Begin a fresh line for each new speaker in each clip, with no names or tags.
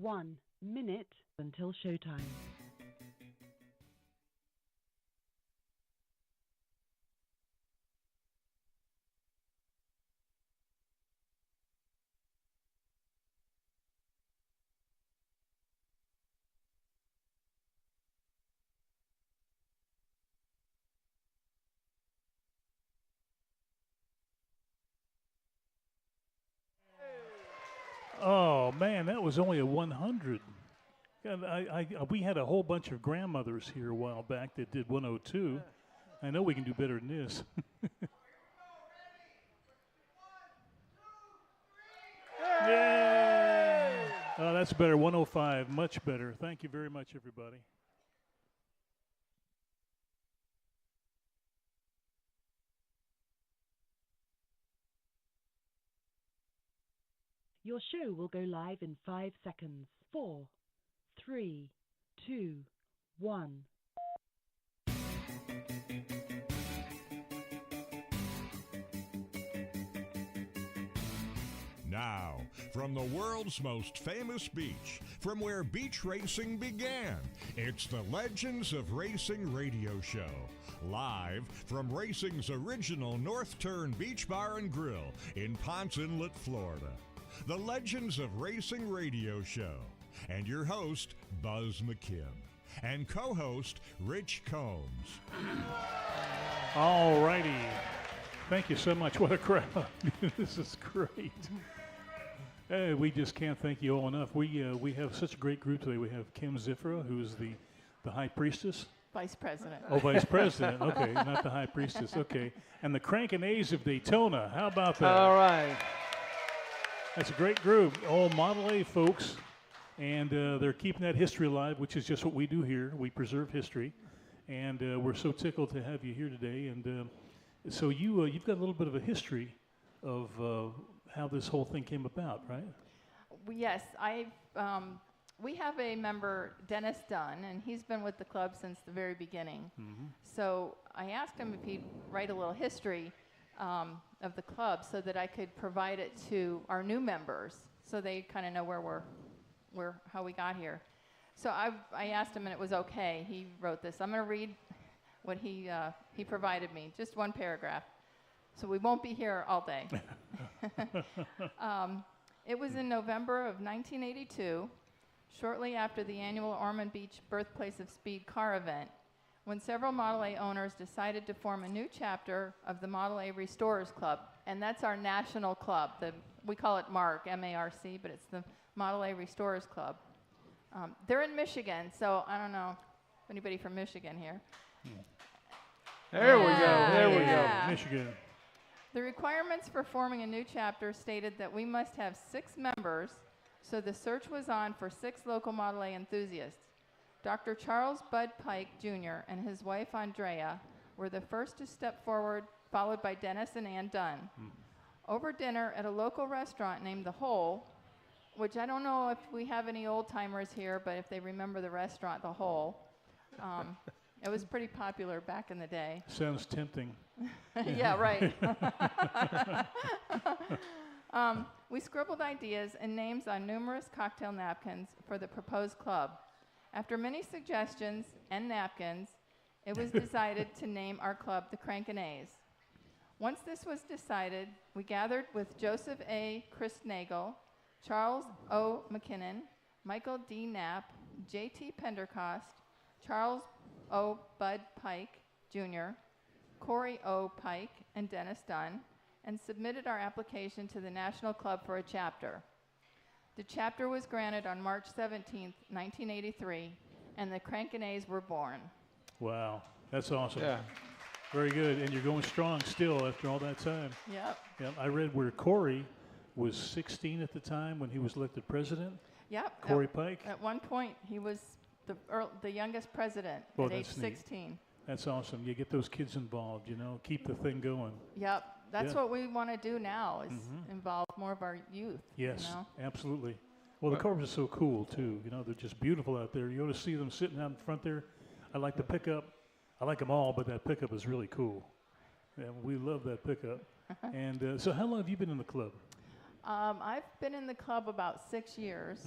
1 minute until showtime.
Oh man, that was only a 100. God, we had a whole bunch of grandmothers here a while back that did 102. I know we can do better than this. Yay! Oh, that's better. 105, much better. Thank you very much, everybody.
Your show will go live in 5 seconds. 4, 3, 2, 1.
Now, from the world's most famous beach, from where beach racing began, it's the Legends of Racing radio show. Live from racing's original North Turn Beach Bar and Grill in Ponce Inlet, Florida. The Legends of Racing radio show. And your host, Buzz McKim. And co-host, Rich Combs.
All righty. Thank you so much. What a crowd. This is great. Hey, we just can't thank you all enough. We have such a great group today. We have Kim Ziffra, who's the high priestess.
Vice President.
Oh, Vice President. Okay, not the high priestess. Okay. And the Crankin' A's of Daytona. How about that?
All right.
That's a great group. All Model A folks. And they're keeping that history alive, which is just what we do here. We preserve history. And we're so tickled to have you here today. And so you've got a little bit of a history of how this whole thing came about, right?
Yes, we have a member, Dennis Dunn, and he's been with the club since the very beginning.
Mm-hmm.
So I asked him if he'd write a little history of the club so that I could provide it to our new members so they kind of know how we got here. So I asked him and it was okay. He wrote this. I'm going to read what he provided me, just one paragraph. So we won't be here all day. It was in November of 1982, shortly after the annual Ormond Beach Birthplace of Speed car event, when several Model A owners decided to form a new chapter of the Model A Restorers Club. And that's our national club. We call it MARC, M-A-R-C, but it's the Model A Restorers Club. They're in Michigan, so I don't know if anybody from Michigan here.
There we go. There we go.
Michigan.
The requirements for forming a new chapter stated that we must have 6 members, so the search was on for 6 local Model A enthusiasts. Dr. Charles Bud Pike, Jr. and his wife, Andrea, were the first to step forward, followed by Dennis and Ann Dunn. Over dinner at a local restaurant named The Hole, which I don't know if we have any old-timers here, but if they remember the restaurant, The Hole, it was pretty popular back in the day.
Sounds tempting.
Yeah, right. We scribbled ideas and names on numerous cocktail napkins for the proposed club. After many suggestions and napkins, it was decided to name our club the Crankin' A's. Once this was decided, we gathered with Joseph A. Christnagel, Charles O. McKinnon, Michael D. Knapp, J.T. Pendercost, Charles O. Bud Pike, Jr., Corey O. Pike, and Dennis Dunn, and submitted our application to the National Club for a chapter. The chapter was granted on March 17, 1983, and the Crankin' A's were born.
Wow, that's awesome.
Yeah.
Very good, and you're going strong still after all that time.
Yep.
Yep. I read where Corey was 16 at the time when he was elected president.
Yep.
Corey Pike.
At one point, he was the youngest president
Oh,
at age
that's neat.
16.
That's awesome. You get those kids involved, keep the thing going.
Yep. That's
Yeah.
what we want to do now is involve more of our youth.
Yes,
You know?
absolutely. Well, the cars are so cool, too. They're just beautiful out there. You ought to see them sitting out in front there. I like the pickup. I like them all, but that pickup is really cool. Yeah, we love that pickup. And so how long have you been in the club?
I've been in the club about 6 years.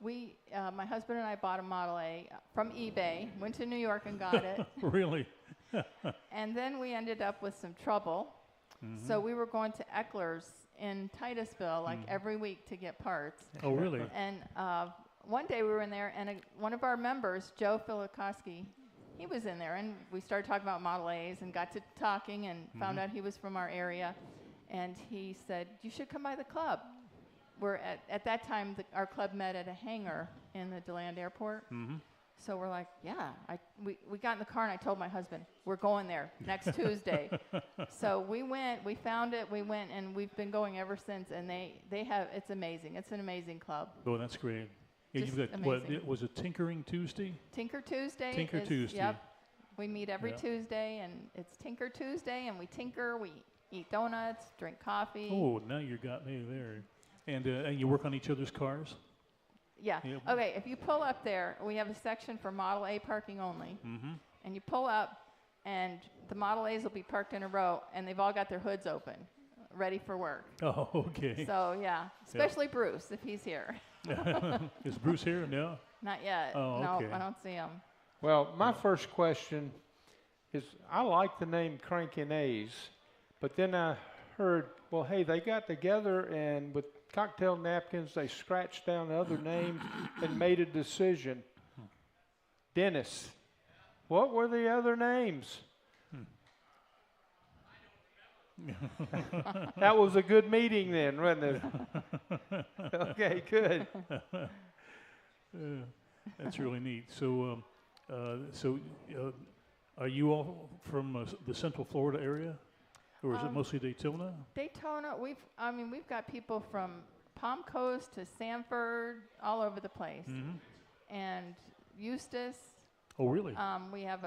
my husband and I bought a Model A from eBay, went to New York and got it.
Really?
And then we ended up with some trouble. So we were going to Eckler's in Titusville like every week to get parts.
Oh, really?
And one day we were in there, and one of our members, Joe Filikowski, he was in there, and we started talking about Model A's and got to talking and found out he was from our area. And he said, you should come by the club. We're at that time, our club met at a hangar in the DeLand Airport. So we're like, yeah. We got in the car, and I told my husband, we're going there next Tuesday. So we went, we found it, we went, and we've been going ever since. And it's amazing. It's an amazing club.
Oh, that's great. Yeah,
Just
you've got,
amazing.
was it Tinkering Tuesday?
Tinker Tuesday.
Tinker Tuesday.
Yep. We meet every
Yeah.
Tuesday, and it's Tinker Tuesday, and we tinker, we eat donuts, drink coffee.
Oh, now you got me there. And you work on each other's cars?
Yeah.
Yeah.
Okay, if you pull up there, we have a section for Model A parking only. And you pull up, and the Model A's will be parked in a row, and they've all got their hoods open, ready for work.
Oh, okay.
So, yeah, especially Bruce, if he's here.
Is Bruce here? No?
Not yet.
Oh,
no,
okay.
I don't see him.
Well, my first question is, I like the name Crankin' A's, but then I heard, well, hey, they got together and with cocktail napkins, they scratched down other names and made a decision. Dennis, what were the other names? That was a good meeting then, wasn't it? Okay, good.
That's really neat. So, are you all from the Central Florida area, or is it mostly Daytona?
Daytona, we've got people from Palm Coast to Sanford, all over the place. And Eustis.
Oh, really?
We have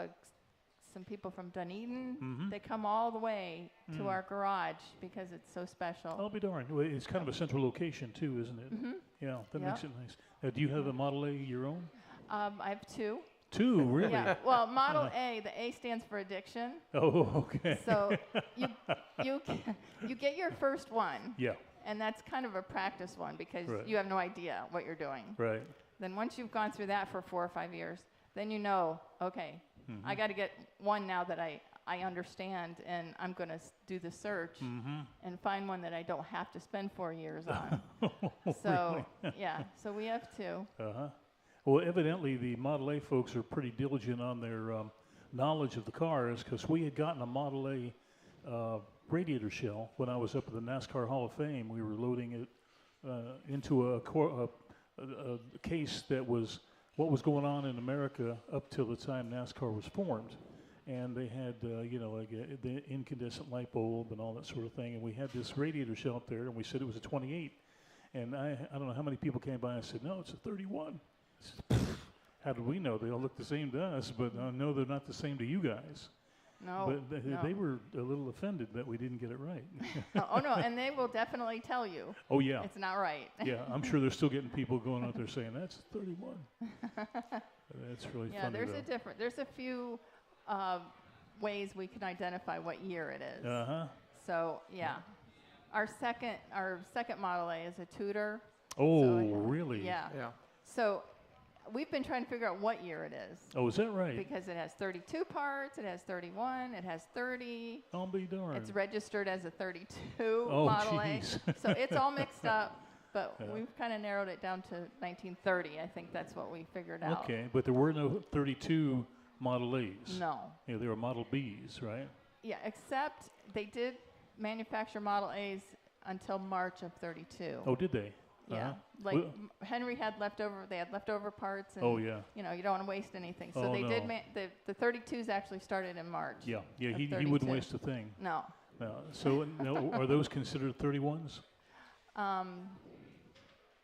some people from Dunedin. They come all the way to our garage because it's so special.
I'll be darned. Well, it's kind of a central location too, isn't it? Yeah, that makes it nice. Do you have a Model A your own?
I have two.
Two, really?
Yeah. Well, Model A, the A stands for addiction.
Oh, okay.
So you get your first one.
Yeah.
And that's kind of a practice one because
Right.
you have no idea what you're doing.
Right.
Then once you've gone through that for 4 or 5 years, then you know, okay, I got to get one now that I understand, and I'm going to do the search and find one that I don't have to spend 4 years on. So, yeah, so we have two.
Well, evidently the Model A folks are pretty diligent on their knowledge of the cars, because we had gotten a Model A radiator shell when I was up at the NASCAR Hall of Fame. We were loading it into a case that was what was going on in America up till the time NASCAR was formed. And they had, like the incandescent light bulb and all that sort of thing. And we had this radiator shell up there, and we said it was a 28. And I don't know how many people came by and said, no, it's a 31. I said, how did we know? They all look the same to us, but no, they're not the same to you guys.
No,
But
no.
they were a little offended that we didn't get it right.
Oh, no, and they will definitely tell you
Oh, yeah.
it's not right.
Yeah, I'm sure they're still getting people going out there saying, that's 31. That's really
Yeah,
funny,
there's a few ways we can identify what year it is.
Uh-huh.
So, yeah. Our second Model A is a Tudor.
Oh,
So,
really?
Yeah.
Yeah.
So we've been trying to figure out what year it is.
Oh, is that right?
Because it has 32 parts, it has 31, it has 30.
I'll be darned.
It's registered as a 32
Oh,
Model
jeez.
A. So it's all mixed up, but
Yeah.
we've kind of narrowed it down to 1930. I think that's what we figured out.
Okay, but there were no 32 Model A's.
No.
Yeah, there were Model B's, right?
Yeah, except they did manufacture Model A's until March of 32.
Oh, did they?
Yeah,
Uh-huh.
like
Well-
Henry had leftover. They had leftover parts, and
Oh, yeah.
you know, you don't want to waste anything. So
Oh,
they did.
no.
The 32s actually started in March.
Yeah, yeah.
of
He
32.
wouldn't waste a thing.
No,
No. So, no, are those considered 31s?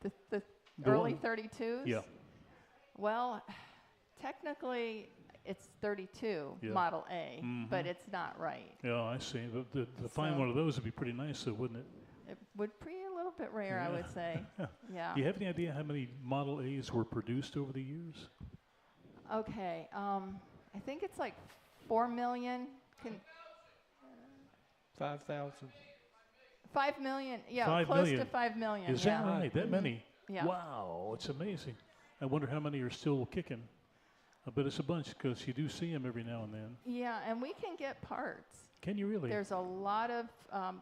the
The
early
one-
32s.
Yeah.
Well, technically, it's 32
Yeah.
Model A,
Mhm.
but it's not right.
Yeah, I see. But to find
So-
one of those would be pretty nice, though, wouldn't it?
It would be a little bit rare, I
Yeah.
would say. Yeah.
Do you have any idea how many Model A's were produced over the years?
Okay. I think it's like 4 million.
5,000.
5 million. Yeah,
5
close
million.
to 5 million.
Is
yeah.
that right? That many?
Yeah.
Wow, it's amazing. I wonder how many are still kicking. I bet it's a bunch because you do see them every now and then.
Yeah, and we can get parts.
Can you really?
There's a lot of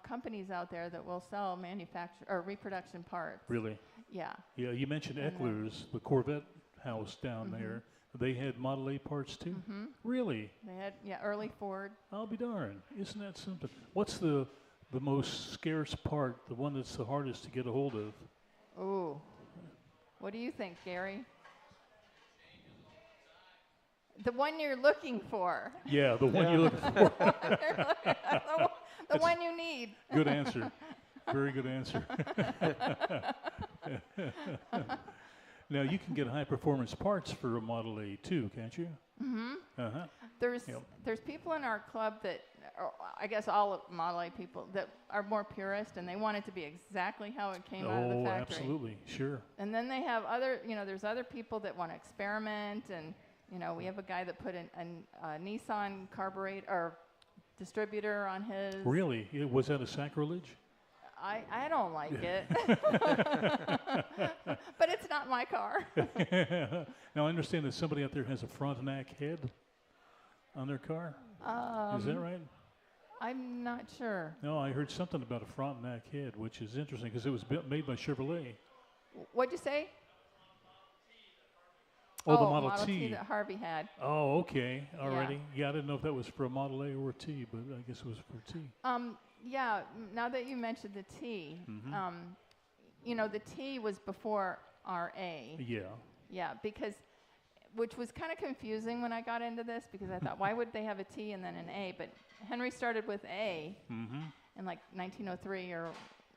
companies out there that will sell manufacture or reproduction parts.
Really?
Yeah.
Yeah, you mentioned
And
Eckler's, the Corvette house down there. They had Model A parts too? Really?
They had, early Ford.
I'll be darned. Isn't that something? What's the most scarce part, the one that's the hardest to get a hold of?
Ooh. What do you think, Gary? The one you're looking for.
Yeah, the one you're looking for.
the one you need.
Good answer. Very good answer. Now, you can get high-performance parts for a Model A, too, can't you?
Mm-hmm.
Uh-huh.
There's people in our club that, I guess all of Model A people, that are more purist, and they want it to be exactly how it came out of the factory.
Absolutely. Sure.
And then they have other, there's other people that want to experiment, and, we have a guy that put a Nissan carburetor or distributor on his.
Really? Was that a sacrilege?
I don't like it. But it's not my car.
Now, I understand that somebody out there has a Frontenac head on their car. Is that right?
I'm not sure.
No, I heard something about a Frontenac head, which is interesting because it was made by Chevrolet.
What'd you say?
Oh, the Model
T that Harvey had.
Oh, okay. Already. Yeah, I didn't know if that was for a Model A or a T, but I guess it was for T.
Yeah, now that you mentioned the T, the T was before our A.
Yeah.
Yeah, which was kind of confusing when I got into this because I thought, why would they have a T and then an A? But Henry started with A in like 1903 or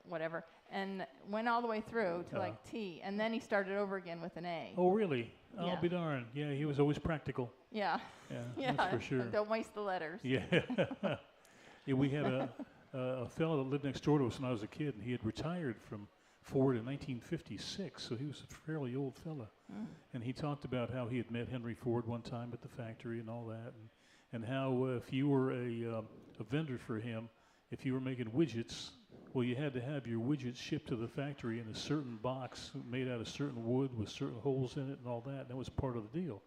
whatever, and went all the way through to like T, and then he started over again with an A.
Oh, really?
Yeah.
I'll be darned. Yeah, he was always practical.
Yeah.
Yeah, that's for sure.
Don't waste the letters.
Yeah. Yeah, we had a fellow that lived next door to us when I was a kid, and he had retired from Ford in 1956, so he was a fairly old fella. And he talked about how he had met Henry Ford one time at the factory and all that, and how if you were a vendor for him, if you were making widgets, well, you had to have your widgets shipped to the factory in a certain box made out of certain wood with certain holes in it and all that. And that was part of the deal.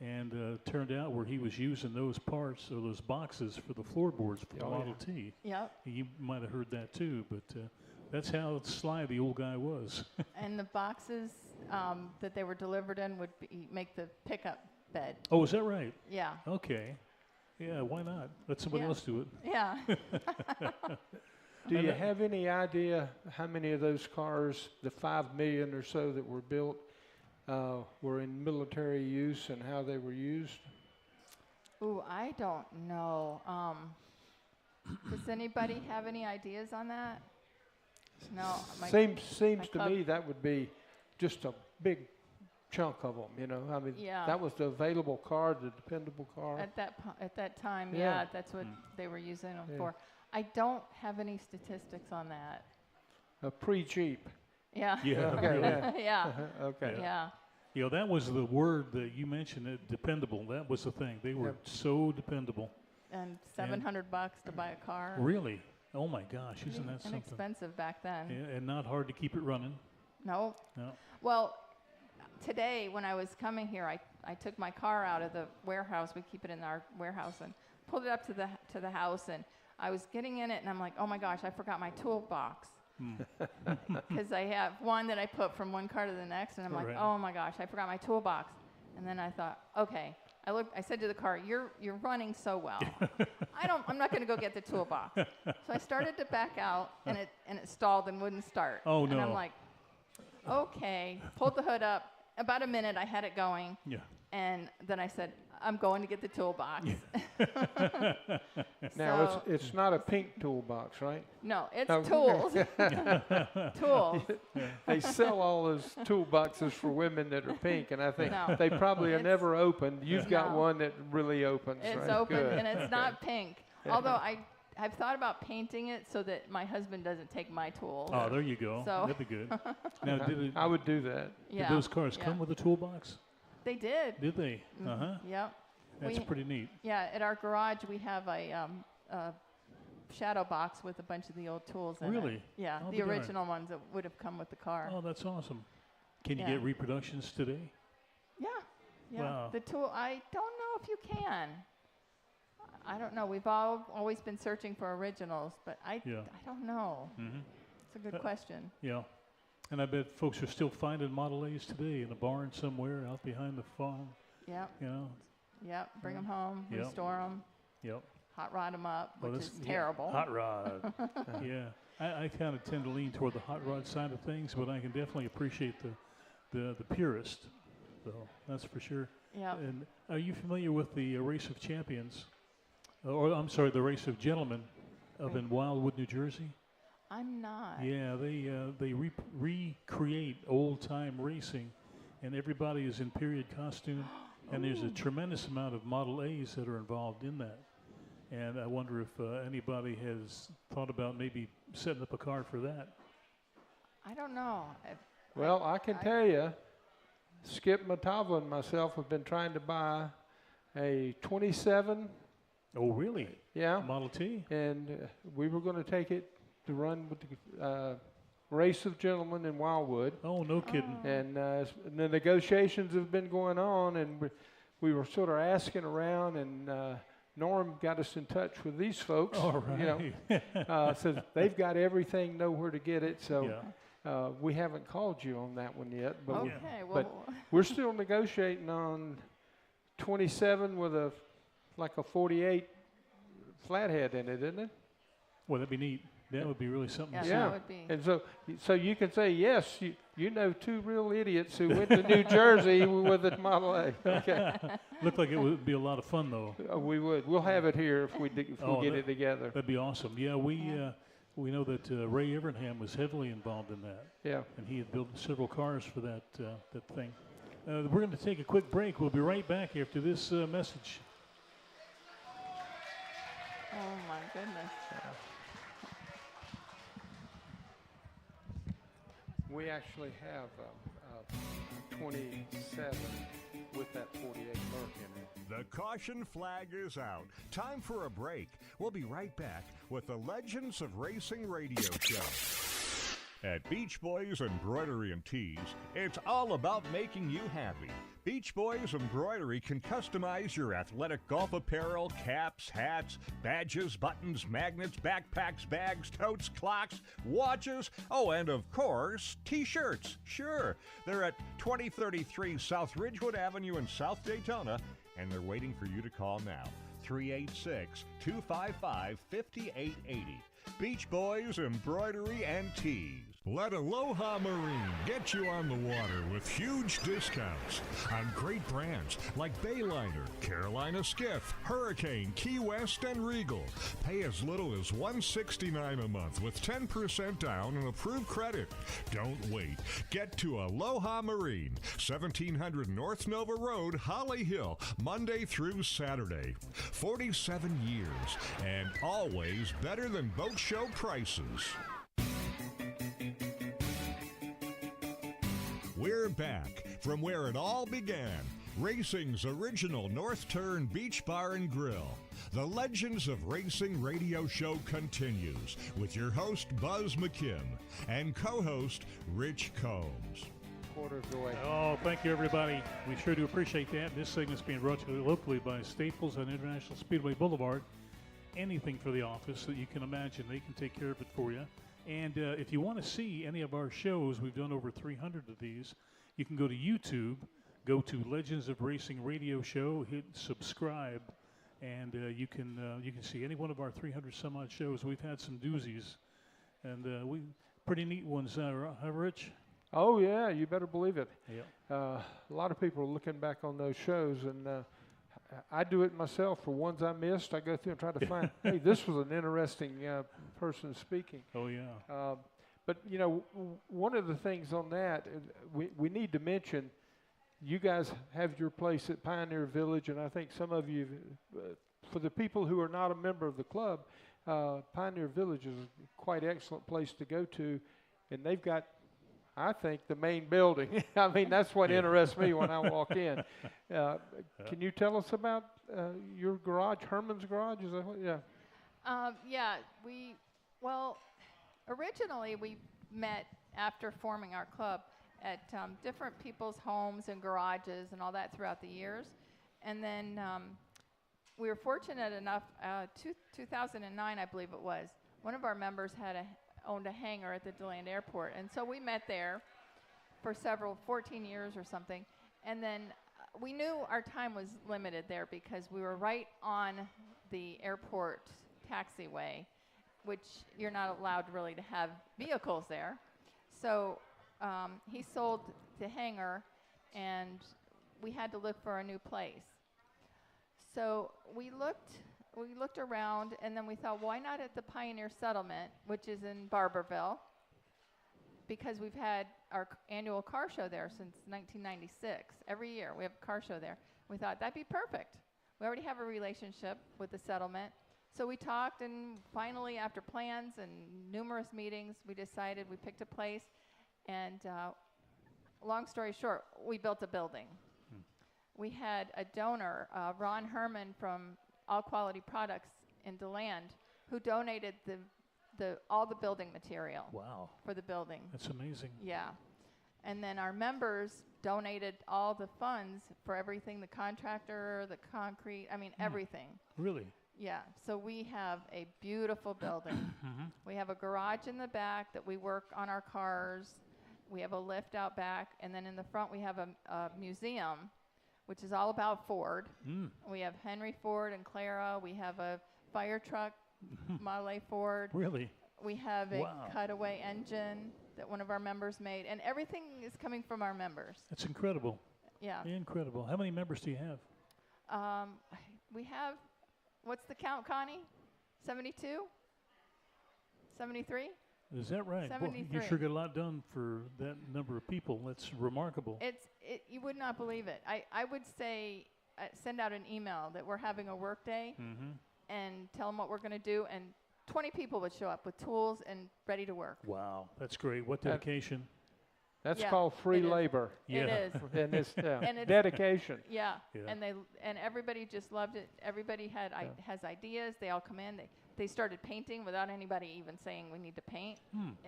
And turned out where he was using those parts or those boxes for the floorboards for the Model T.
Yep.
You might have heard that too, but that's how sly the old guy was.
And the boxes that they were delivered in would make the pickup bed.
Oh, is that right?
Yeah.
Okay. Yeah, why not? Let somebody else do it.
Yeah.
Do you have any idea how many of those cars, the 5 million or so that were built, were in military use and how they were used?
Ooh, I don't know. Does anybody have any ideas on that? No.
Seems to me that would be just a big chunk of them, I mean, that was the available car, the dependable car.
At that time,
Yeah.
that's what they were using them for. I don't have any statistics on that.
A pre-Jeep.
Yeah.
Yeah.
Okay,
Really.
yeah.
Yeah.
Okay.
Yeah.
That was the word that you mentioned, dependable. That was the thing. They were so dependable.
And $700 to buy a car.
Really? Oh my gosh, isn't that something?
Inexpensive back then.
Yeah, and not hard to keep it running.
No. Well, today when I was coming here, I took my car out of the warehouse. We keep it in our warehouse, and pulled it up to the house, and I was getting in it, and I'm like, oh my gosh, I forgot my toolbox. Because I have one that I put from one car to the next, and I'm like, oh my gosh, I forgot my toolbox. And then I thought, okay. I said to the car, you're running so well. I'm not going to go get the toolbox. So I started to back out, and it stalled and wouldn't start.
Oh no.
And I'm like, okay. Pulled the hood up. About a minute, I had it going.
Yeah.
And then I said, I'm going to get the toolbox.
Now, it's not a pink toolbox, right?
No, it's tools. Tools.
They sell all those toolboxes for women that are pink, and I think
No.
they probably are never opened. You've got one that really opens,
It's
right?
open,
Good.
and it's not pink. Although I've thought about painting it so that my husband doesn't take my tools.
Oh, there you go.
So-
That'd be good. Now,
I would do that.
did those cars come with a toolbox?
They did.
Did they? Uh-huh.
Yep.
That's pretty neat.
Yeah, at our garage we have a shadow box with a bunch of the old tools in it.
Really?
Yeah,
I'll
the
be darned.
original ones that would have come with the car.
Oh, that's awesome. Can you
Yeah.
get reproductions today?
Yeah. Yeah.
Wow.
The tool, I don't know if you can. I don't know. We've always been searching for originals, but I don't know.
Mm-hmm.
It's a good question.
Yeah. And I bet folks are still finding Model A's today in a barn somewhere out behind the farm.
Yep.
You know?
Yep. Bring them home,
Yep.
restore them,
Yep.
hot rod them up,
Well,
which is
that's-
terrible.
Hot rod. Yeah. I kind of tend to lean toward the hot rod side of things, but I can definitely appreciate the purist. So that's for sure.
Yep.
And are you familiar with the Race of Champions? Or I'm sorry, the Race of Gentlemen up in Wildwood, New Jersey?
I'm not.
Yeah, they recreate old-time racing, and everybody is in period costume, and there's a tremendous amount of Model A's that are involved in that. And I wonder if anybody has thought about maybe setting up a car for that.
I don't know.
Well, I can tell you, Skip Matava and myself have been trying to buy a 27.
Oh, really?
Yeah.
Model T?
And we were going to take it to run with the Race of Gentlemen in Wildwood.
Oh, no kidding.
And the negotiations have been going on, and we were sort of asking around, and Norm got us in touch with these folks.
All right.
You know, says they've got everything, know where to get it. So we haven't called you on that one yet, but
Okay.
but we're still negotiating on 27 with a 48 flathead in it, isn't it?
Well, that'd be neat. That would be really something
Yeah,
to see.
that would be.
And so you can say, yes, you know two real idiots who went to New Jersey with a Model A. Okay.
Looked like it would be a lot of fun, though.
We would. We'll have it here if we get it together.
That'd be awesome. Yeah, we know that Ray Evernham was heavily involved in that.
Yeah.
And he had built several cars for that thing. We're going to take a quick break. We'll be right back after this message.
Oh, my goodness.
We actually have 27 with that 48 Merc in it.
The caution flag is out. Time for a break. We'll be right back with the Legends of Racing radio show. At Beach Boys Embroidery and Tees, it's all about making you happy. Beach Boys Embroidery can customize your athletic golf apparel, caps, hats, badges, buttons, magnets, backpacks, bags, totes, clocks, watches, and of course, T-shirts. Sure, they're at 2033 South Ridgewood Avenue in South Daytona, and they're waiting for you to call now. 386-255-5880. Beach Boys Embroidery and Tees. Let Aloha Marine get you on the water with huge discounts on great brands like Bayliner, Carolina Skiff, Hurricane, Key West, and Regal. Pay as little as $169 a month with 10% down and approved credit. Don't wait. Get to Aloha Marine, 1700 North Nova Road, Holly Hill, Monday through Saturday. 47 years and always better than boat show prices. We're back from where it all began. Racing's original North Turn Beach Bar and Grill. The Legends of Racing radio show continues with your host, Buzz McKim, and co-host, Rich Combs.
Quarter of the way.
Oh, thank you, everybody. We sure do appreciate that. This segment's being brought to you locally by Staples on International Speedway Boulevard. Anything for the office that you can imagine, they can take care of it for you. And if you want to see any of our shows, we've done over 300 of these. You can go to YouTube, go to Legends of Racing Radio Show, hit subscribe, and you can see any one of our 300 some odd shows. We've had some doozies, and we pretty neat ones, huh, Rich?
Oh yeah, you better believe it.
Yeah.
A lot of people are looking back on those shows, and I do it myself. For ones I missed, I go through and try to find, hey, this was an interesting person speaking.
Oh, yeah.
But, you know, one of the things on that, we need to mention, you guys have your place at Pioneer Village, and I think some of you, for the people who are not a member of the club, Pioneer Village is a quite excellent place to go to, and they've got, I think, the main building. I mean, that's what interests me when I walk in. Can you tell us about your garage, Herman's Garage? Is that what? Yeah.
Originally we met after forming our club at different people's homes and garages and all that throughout the years. And then we were fortunate enough, 2009, I believe it was, one of our members owned a hangar at the DeLand Airport. And so we met there for 14 years or something. And then we knew our time was limited there because we were right on the airport taxiway, which you're not allowed really to have vehicles there. So he sold the hangar, and we had to look for a new place. So we looked around, and then we thought, why not at the Pioneer Settlement, which is in Barberville, because we've had our annual car show there since 1996. Every year we have a car show there. We thought that'd be perfect. We already have a relationship with the settlement. So we talked, and finally, after plans and numerous meetings, we decided, we picked a place, and long story short, we built a building. We had a donor, Ron Herman from All Quality Products in DeLand, who donated all the building material.
Wow.
For the building.
That's amazing.
Yeah. And then our members donated all the funds for everything, the contractor, the concrete, everything.
Really?
Yeah. So we have a beautiful building. We have a garage in the back that we work on our cars. We have a lift out back. And then in the front we have a museum, which is all about Ford. We have Henry Ford and Clara. We have a fire truck, Model A Ford.
Really?
We have a cutaway engine that one of our members made. And everything is coming from our members.
That's incredible.
Yeah.
Incredible. How many members do you have?
We have, what's the count, Connie? 72? 73?
Is that right? Boy,
73.
you sure get a lot done for that number of people. That's remarkable.
You would not believe it. I would say, send out an email that we're having a work day and tell them what we're going to do, and 20 people would show up with tools and ready to work.
Wow, that's great. What dedication.
That's called free labor.
Yeah.
It is.
And it's
And it's
dedication.
Yeah. And everybody just loved it. Everybody has ideas. They all come in. They started painting without anybody even saying we need to paint.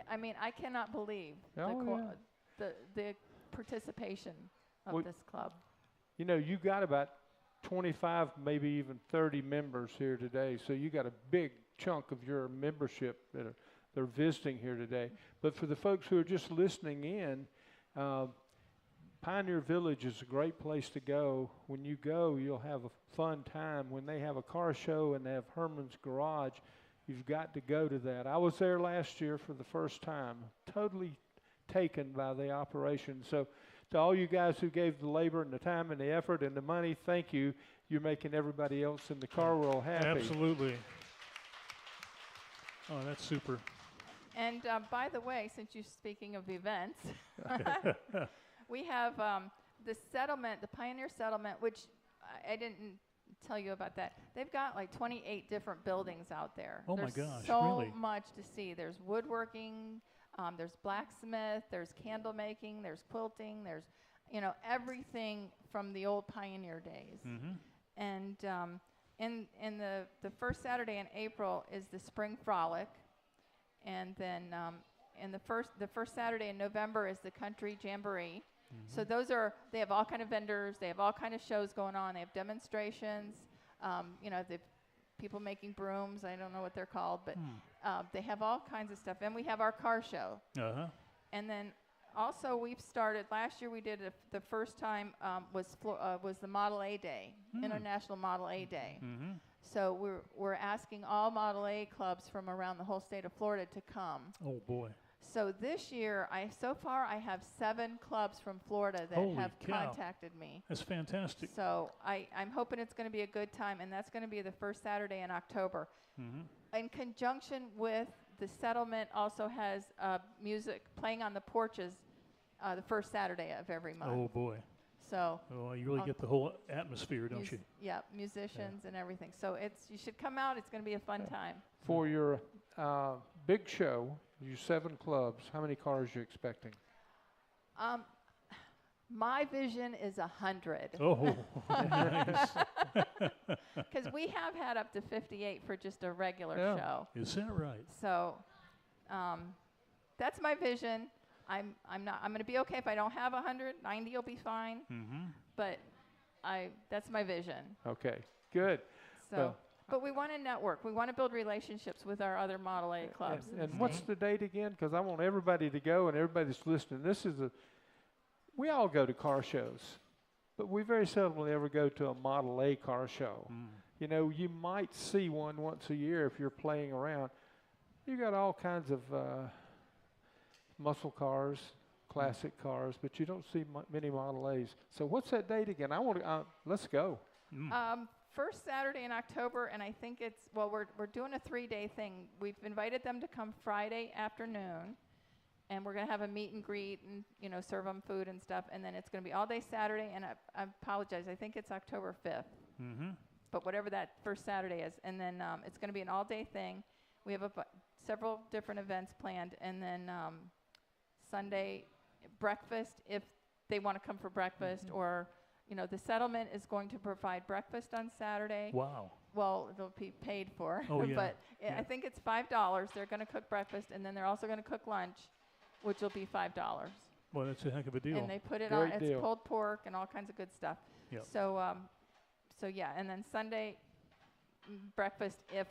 I cannot believe the participation of this club.
You know, you got about 25, maybe even 30 members here today, so you got a big chunk of your membership they're visiting here today. But for the folks who are just listening in, Pioneer Village is a great place to go. When you go, you'll have a fun time. When they have a car show and they have Herman's Garage, you've got to go to that. I was there last year for the first time, totally taken by the operation. So to all you guys who gave the labor and the time and the effort and the money, thank you. You're making everybody else in the car world happy.
Absolutely. Oh, that's super.
And by the way, since you're speaking of events, we have the settlement, the Pioneer Settlement, which I didn't tell you about that. They've got like 28 different buildings out there.
Oh,
there's
my gosh,
so
really?
much to see. There's woodworking, there's blacksmith, there's candle making, there's quilting, there's, everything from the old Pioneer days. And in the first Saturday in April is the Spring Frolic. And then in the first Saturday in November is the Country Jamboree. So they have all kind of vendors, they have all kind of shows going on, they have demonstrations, the people making brooms, I don't know what they're called, but they have all kinds of stuff. And we have our car show. And then also we've started, last year we did the first time was the Model A Day, International Model A Day. So we're asking all Model A clubs from around the whole state of Florida to come.
Oh, boy.
So this year, so far I have 7 clubs from Florida that
Holy
have
cow.
contacted me.
That's fantastic.
So I'm hoping it's going to be a good time, and that's going to be the first Saturday in October. In conjunction with the settlement also has music playing on the porches the first Saturday of every month.
Oh, boy.
So
you really get the whole atmosphere, don't you?
Yeah, musicians and everything. So you should come out. It's going to be a fun time.
For your big show, you 7 clubs, how many cars are you expecting?
My vision is 100.
Oh, nice.
Because we have had up to 58 for just a regular show.
Is that right?
So that's my vision. I'm going to be okay if I don't have 100. 90 will be fine. But that's my vision.
Okay, good.
So,
Well,
but we want to network. We want to build relationships with our other Model A clubs.
And what's the date again? Because I want everybody to go and everybody's listening. We all go to car shows, but we very seldom ever go to a Model A car show. You know, you might see one once a year if you're playing around. You got all kinds of muscle cars, classic cars, but you don't see many Model A's. So what's that date again? Let's go.
First Saturday in October, and I think we're doing a 3-day thing. We've invited them to come Friday afternoon, and we're going to have a meet and greet and, you know, serve them food and stuff, and then it's going to be all day Saturday, and I apologize, I think it's October 5th. But whatever that first Saturday is, and then it's going to be an all-day thing. We have several different events planned, and then Sunday breakfast if they want to come for breakfast, or, you know, the settlement is going to provide breakfast on Saturday.
Wow.
Well, it'll be paid for.
Oh, yeah.
But I think it's $5. They're going to cook breakfast, and then they're also going to cook lunch, which will be $5.
Well, that's a heck of a deal.
And they put it
Great
on.
deal.
It's pulled pork and all kinds of good stuff.
Yep.
So yeah, and then Sunday breakfast if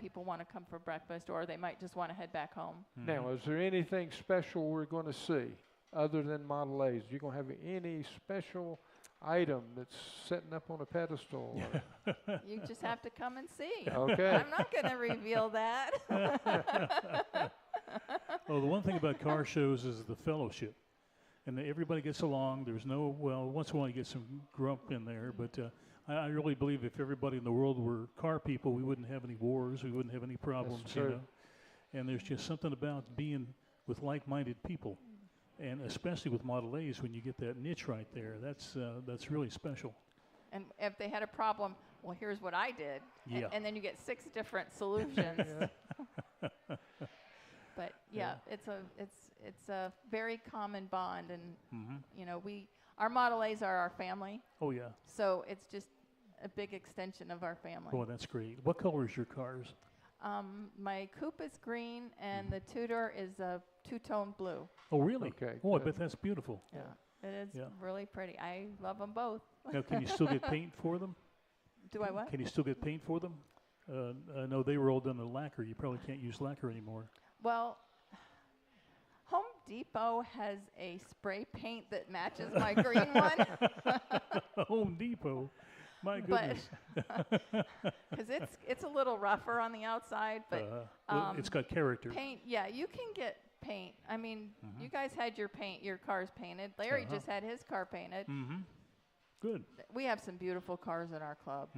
people want to come for breakfast, or they might just want to head back home.
Now, is there anything special we're going to see other than Model A's? You going to have any special item that's sitting up on a pedestal?
You just have to come and see.
Okay.
I'm not going to reveal that.
Well, the one thing about car shows is the fellowship. And everybody gets along. There's once in a while you get some grump in there, but I really believe if everybody in the world were car people, we wouldn't have any wars, we wouldn't have any problems,
That's true.
you know. And there's just something about being with like-minded people, and especially with Model A's, when you get that niche right there, that's really special.
And if they had a problem, well, here's what I did.
Yeah.
And then you get 6 different solutions. But yeah, it's a very common bond, and you know, our Model A's are our family.
Oh yeah.
So it's just a big extension of our family.
Oh, that's great. What color is your cars?
My coupe is green, and the two-door is a two-tone blue.
Oh, really?
Okay,
Oh, I
good.
bet that's beautiful.
Yeah, it is
Yeah.
really pretty. I love them both.
Now, can you still get paint for them?
Do I what?
Can you still get paint for them? I know they were all done in lacquer. You probably can't use lacquer anymore.
Well, Home Depot has a spray paint that matches my green one.
Home Depot. My goodness.
Because it's a little rougher on the outside, but
well, it's got character.
paint, yeah, you can get paint. I mean, you guys had your cars painted. Larry just had his car painted.
Good.
We have some beautiful cars in our club.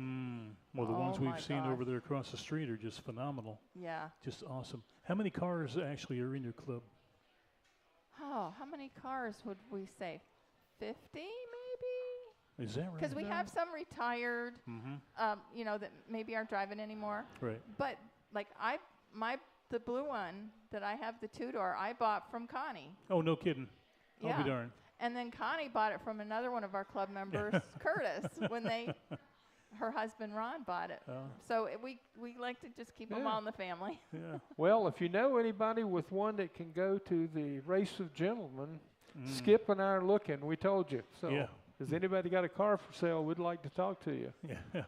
Well, the ones
Oh my
we've seen
gosh.
over there across the street are just phenomenal.
Yeah.
Just awesome. How many cars actually are in your club?
Oh, how many cars would we say? 50 maybe?
Is that right?
Because we have some retired, you know, that maybe aren't driving anymore.
Right.
But like the blue one that I have, the two-door, I bought from Connie.
Oh, no kidding. I'll
Yeah.
be darned.
And then Connie bought it from another one of our club members, Curtis, when her husband Ron bought it. So we like to just keep them
Yeah.
all in the family.
Yeah.
Well, if you know anybody with one that can go to the Race of Gentlemen, Skip and I are looking. We told you. So,
Yeah.
has anybody got a car for sale? We'd like to talk to you.
Yeah.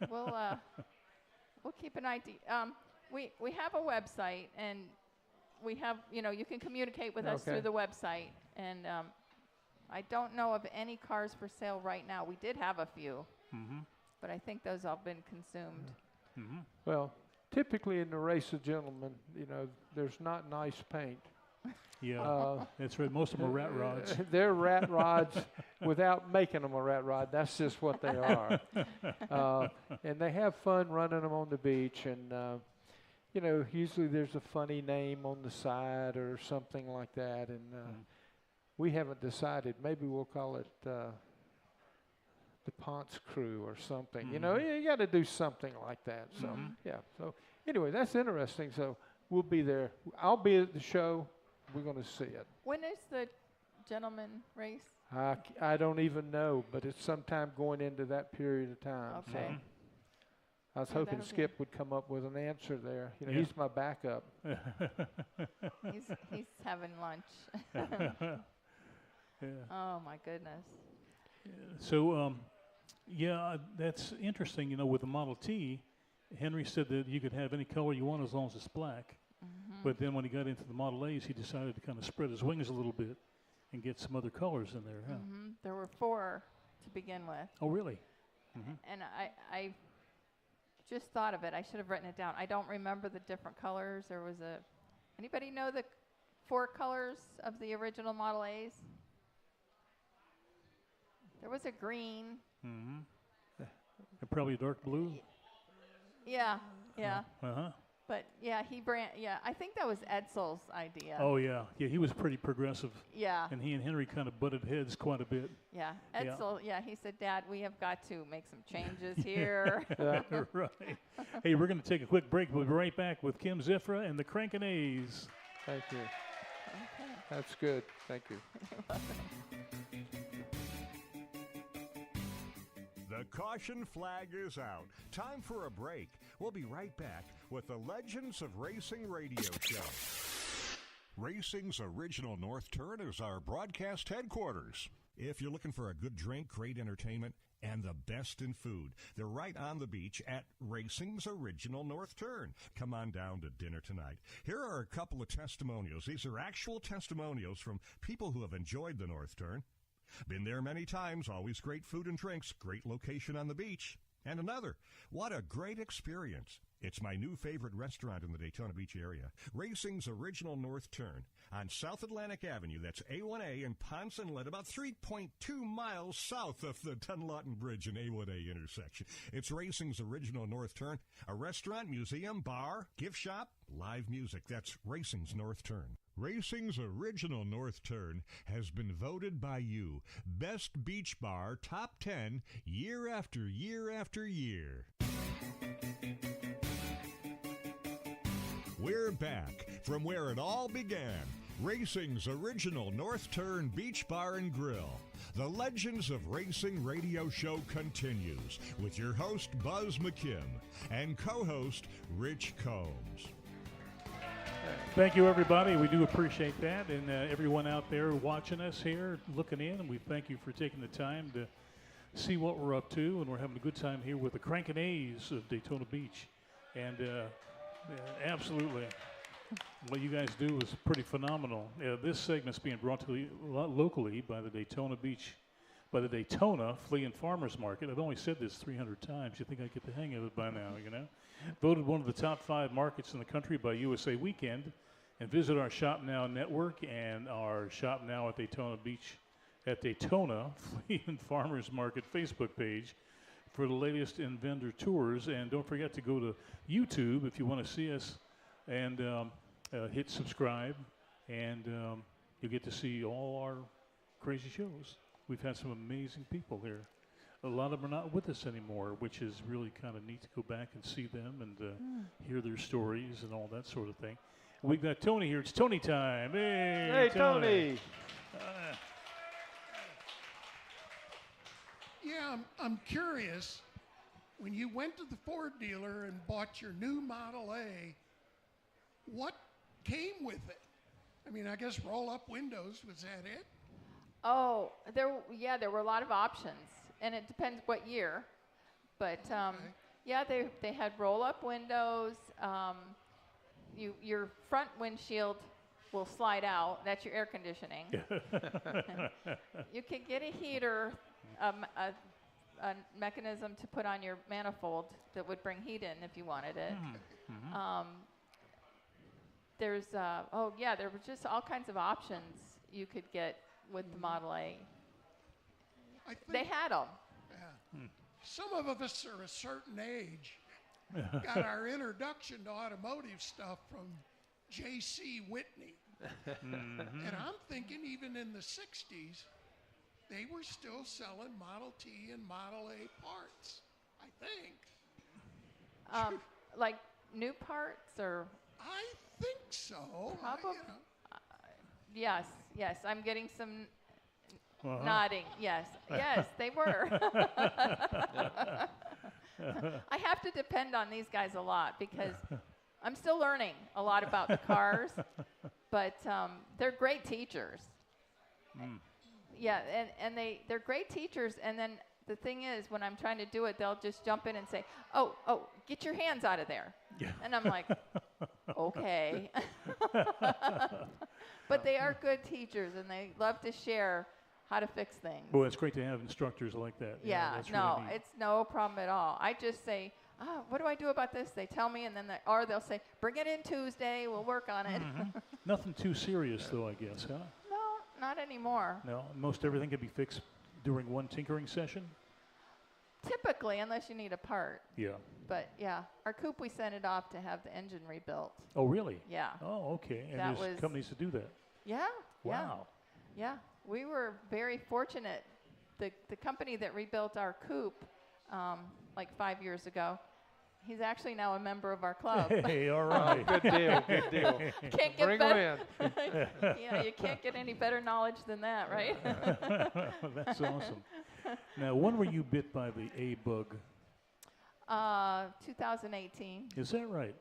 We'll keep an idea. We have a website, and we have, you know, you can communicate with us
Okay.
through the website. And I don't know of any cars for sale right now. We did have a few, but I think those all been consumed.
Well, typically in the Race of Gentlemen, you know, there's not nice paint.
Yeah. That's right. Most of them are rat rods.
They're rat rods without making them a rat rod. That's just what they are. And they have fun running them on the beach. And, you know, usually there's a funny name on the side or something like that. And we haven't decided. Maybe we'll call it the Ponce Crew or something. You know, you got to do something like that. So, yeah. So, anyway, that's interesting. So, we'll be there. I'll be at the show. We're going to see it.
When is the gentleman race?
I don't even know, but it's sometime going into that period of time.
Okay.
I was
Yeah,
hoping
that'll be-
Skip would come up with an answer there. You know,
Yeah.
he's my backup.
He's having lunch.
Yeah.
Oh my goodness.
So, yeah, that's interesting. You know, with the Model T, Henry said that you could have any color you want as long as it's black.
Mm-hmm.
But then when he got into the Model A's, he decided to kind of spread his wings a little bit and get some other colors in there. Huh?
There were 4 to begin with,
Oh, really? Mm-hmm.
and I just thought of it. I should have written it down. I don't remember the different colors. There was anybody know the 4 colors of the original Model A's? There was a green.
Mm-hmm. And probably dark blue.
Yeah.
Uh-huh.
But yeah, I think that was Edsel's idea.
Oh, yeah. Yeah, he was pretty progressive.
Yeah.
And he and Henry kind of butted heads quite a bit.
Yeah.
Yeah.
Edsel, he said, Dad, we have got to make some changes here.
Right. Hey, we're going to take a quick break. We'll be right back with Kim Ziffra and the Crankin' A's.
Thank you.
Okay.
That's good. Thank you.
The caution flag is out. Time for a break. We'll be right back with the Legends of Racing radio show. Racing's original North Turn is our broadcast headquarters. If you're looking for a good drink, great entertainment, and the best in food, they're right on the beach at Racing's original North Turn. Come on down to dinner tonight. Here are a couple of testimonials. These are actual testimonials from people who have enjoyed the North Turn. Been there many times, always great food and drinks, great location on the beach. And another, what a great experience. It's my new favorite restaurant in the Daytona Beach area, Racing's Original North Turn on South Atlantic Avenue. That's A1A and Ponce Inlet, about 3.2 miles south of the Dunlawton Bridge and A1A intersection. It's Racing's Original North Turn, a restaurant, museum, bar, gift shop, live music. That's Racing's North Turn. Racing's Original North Turn has been voted by you Best Beach Bar Top 10 year after year after year. We're back from where it all began. Racing's Original North Turn Beach Bar and Grill. The Legends of Racing radio show continues with your host Buzz McKim and co-host Rich Combs.
Thank you, everybody. We do appreciate that. And everyone out there watching us here, looking in, and we thank you for taking the time to see what we're up to. And we're having a good time here with the Crankin' A's of Daytona Beach. And absolutely, what you guys do is pretty phenomenal. This segment's being brought to you locally by the Daytona Beach, by the Daytona Flea and Farmers Market. I've only said this 300 times. You think I get the hang of it by now, you know? Voted one of the top 5 markets in the country by USA Weekend. And visit our Shop Now network and our Shop Now at Daytona Beach at Daytona Flea and Farmers Market Facebook page for the latest in vendor tours. And don't forget to go to YouTube if you want to see us and hit subscribe. And you'll get to see all our crazy shows. We've had some amazing people here. A lot of them are not with us anymore, which is really kind of neat to go back and see them and hear their stories and all that sort of thing. We've got Tony here. It's Tony time. Hey,
Tony.
Yeah, I'm curious. When you went to the Ford dealer and bought your new Model A, what came with it? I mean, I guess roll-up windows, was that it?
Oh, there were a lot of options, and it depends what year. But yeah, they had roll-up windows. Your front windshield will slide out. That's your air conditioning. You could get a heater, a mechanism to put on your manifold that would bring heat in if you wanted it. There were just all kinds of options you could get with the Model A. They had them.
Yeah. Some of us are a certain age. Got our introduction to automotive stuff from J.C. Whitney. And I'm thinking even in the 60s, they were still selling Model T and Model A parts, I think.
Like new parts or?
I think so.
Probably. Yes, I'm getting some nodding. Yes, they were. I have to depend on these guys a lot because I'm still learning a lot about the cars, but they're great teachers. Yeah, and they're great teachers, and then the thing is, when I'm trying to do it, they'll just jump in and say, oh, get your hands out of there. Yeah. And I'm like, okay. But they are good teachers, and they love to share how to fix things.
Well, it's great to have instructors like that.
Yeah,
that's
no,
really neat.
it's no problem at all. I just say, what do I do about this? They tell me, and then or they'll say, bring it in Tuesday, we'll work on it.
Nothing too serious, though, I guess, huh?
No, not anymore.
No, most everything can be fixed during one tinkering session?
Typically, unless you need a part.
Yeah.
But, yeah, our coupe, we sent it off to have the engine rebuilt.
Oh, really?
Yeah.
Oh, okay. And
That
there's
was-
companies to do that.
Yeah.
Wow.
Yeah. We were very fortunate. The company that rebuilt our coupe like 5 years ago, he's actually now a member of our club.
Hey, all right.
Good deal, good deal.
Can't get
Bring
better.
them in.
Yeah, you can't get any better knowledge than that, right?
That's awesome. Now, when were you bit by the A bug?
2018.
Is that right?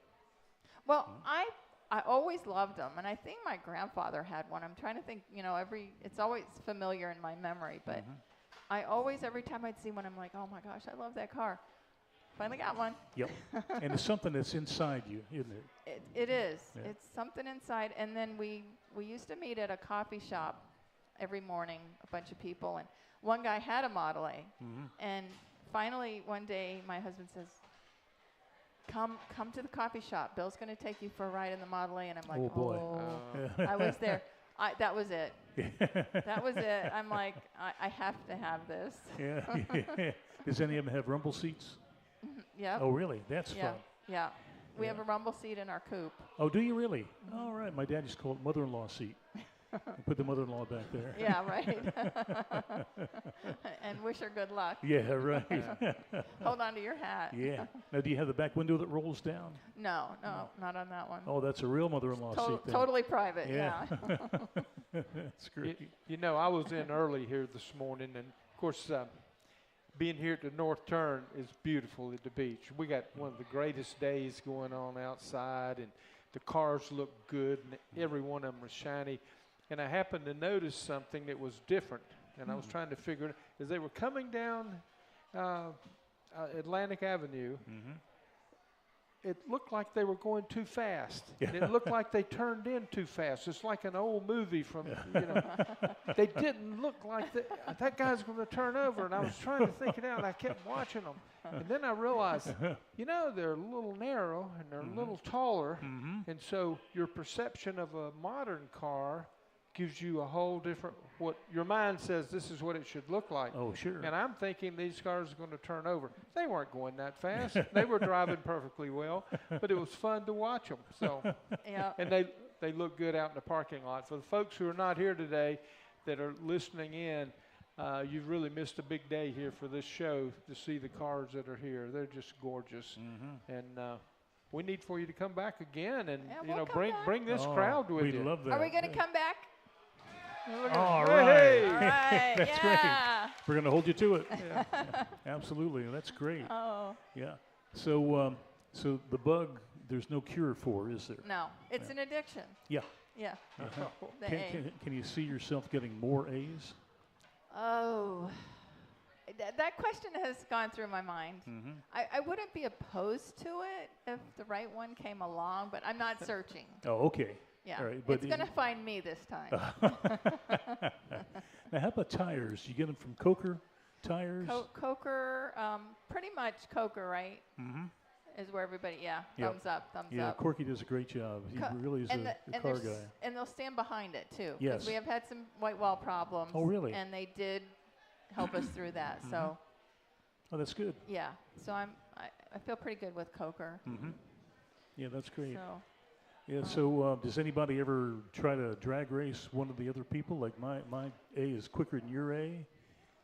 Well, I always loved them, and I think my grandfather had one. I'm trying to think, it's always familiar in my memory, but I always, every time I'd see one, I'm like, oh my gosh, I love that car. Finally got one.
Yep. And it's something that's inside you, isn't it?
It is.
Yeah.
It's something inside, and then we used to meet at a coffee shop every morning, a bunch of people, and one guy had a Model A, and finally one day my husband says, come to the coffee shop. Bill's going to take you for a ride in the Model A. And I'm like,
oh, boy.
I was there. That was it. That was it. I'm like, I have to have this.
Yeah. Does any of them have rumble seats?
Yeah.
Oh, really? That's fun.
Yeah. We
Yeah.
have a rumble seat in our coupe.
Oh, do you really? All right. My dad used to call it mother-in-law seat. Put the mother-in-law back there.
Yeah, right. And wish her good luck.
Yeah, right.
Hold on to your hat.
Yeah. Now, do you have the back window that rolls down?
No, not on that one.
Oh, that's a real mother-in-law seat then.
Totally private, yeah.
That's great.
I was in early here this morning, and of course, being here at the North Turn is beautiful at the beach. We got one of the greatest days going on outside, and the cars look good, and every one of them was shiny. And I happened to notice something that was different, and I was trying to figure it as they were coming down Atlantic Avenue. It looked like they were going too fast. And it looked like they turned in too fast. It's like an old movie from, they didn't look like that guy's going to turn over. And I was trying to think it out, and I kept watching them. And then I realized, they're a little narrow and they're a little taller. And so your perception of a modern car gives you a whole different, what your mind says this is what it should look like.
Oh, sure.
And I'm thinking these cars are going to turn over. They weren't going that fast. They were driving perfectly well, but it was fun to watch them. So,
Yeah.
and they look good out in the parking lot. For the folks who are not here today that are listening in, you've really missed a big day here for this show to see the cars that are here. They're just gorgeous. And we need for you to come back again and
we'll come back.
bring this crowd with
we'd
you.
love that.
Are we going to come back?
All
Hey!
right.
All right.
That's
yeah.
great. We're going to hold you to it. Absolutely. That's great.
Oh.
Yeah. So the bug, there's no cure for, is there?
No, it's an addiction.
Yeah.
Yeah. The
Can,
A.
can you see yourself getting more A's?
Oh. That question has gone through my mind. I wouldn't be opposed to it if the right one came along, but I'm not searching.
Oh, okay.
Yeah.
All right, but
It's going to find me this time.
Now, how about tires? You get them from Coker tires?
Coker, pretty much Coker, right? Is where everybody,
Yep.
thumbs up, thumbs
Yeah,
up.
Corky does a great job. He really is a car guy.
And they'll stand behind it, too. 'Cause
Yes.
we have had some white wall problems.
Oh, really?
And they did help us through that. So,
Oh, that's good.
yeah. So I feel pretty good with Coker.
Yeah, that's great.
So,
Yeah, so does anybody ever try to drag race one of the other people? Like my A is quicker than your A?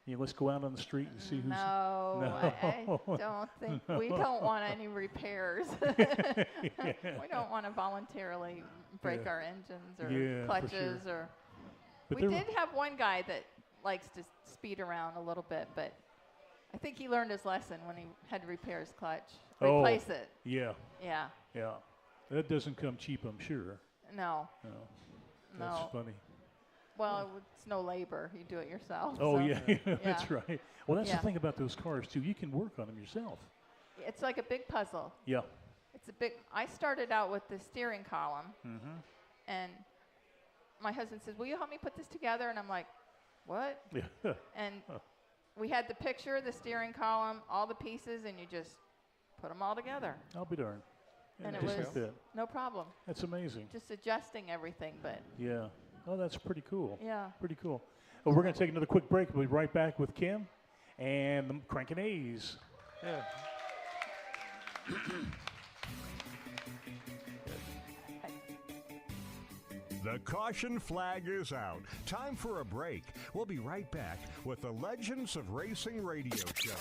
Let's go out on the street and see who's...
no,
No.
I don't think, we don't want any repairs. We don't want to voluntarily break
Yeah.
our engines or
Yeah, for
clutches
sure.
or...
But
we
there
did have one guy that likes to speed around a little bit, but I think he learned his lesson when he had to repair his clutch.
Oh.
Replace it.
Yeah.
Yeah.
Yeah. That doesn't come cheap, I'm sure.
No.
No.
No.
That's funny.
Well, it's no labor. You do it yourself.
Oh,
so.
yeah. That's right. Well, that's
Yeah.
the thing about those cars, too. You can work on them yourself.
It's like a big puzzle.
Yeah.
It's a big. I started out with the steering column,
Mm-hmm.
and my husband says, "Will you help me put this together?" And I'm like, "What?"
Yeah.
And we had the picture, the steering column, all the pieces, and you just put them all together.
I'll be darned.
And
Yeah,
it
just
was
like that.
no problem.
That's amazing.
Just adjusting everything, but
Yeah. Oh, that's pretty cool.
yeah.
Pretty cool. Well, we're going to take another quick break. We'll be right back with Kim and the Crankin' A's.
Yeah.
The caution flag is out. Time for a break. We'll be right back with the Legends of Racing radio show.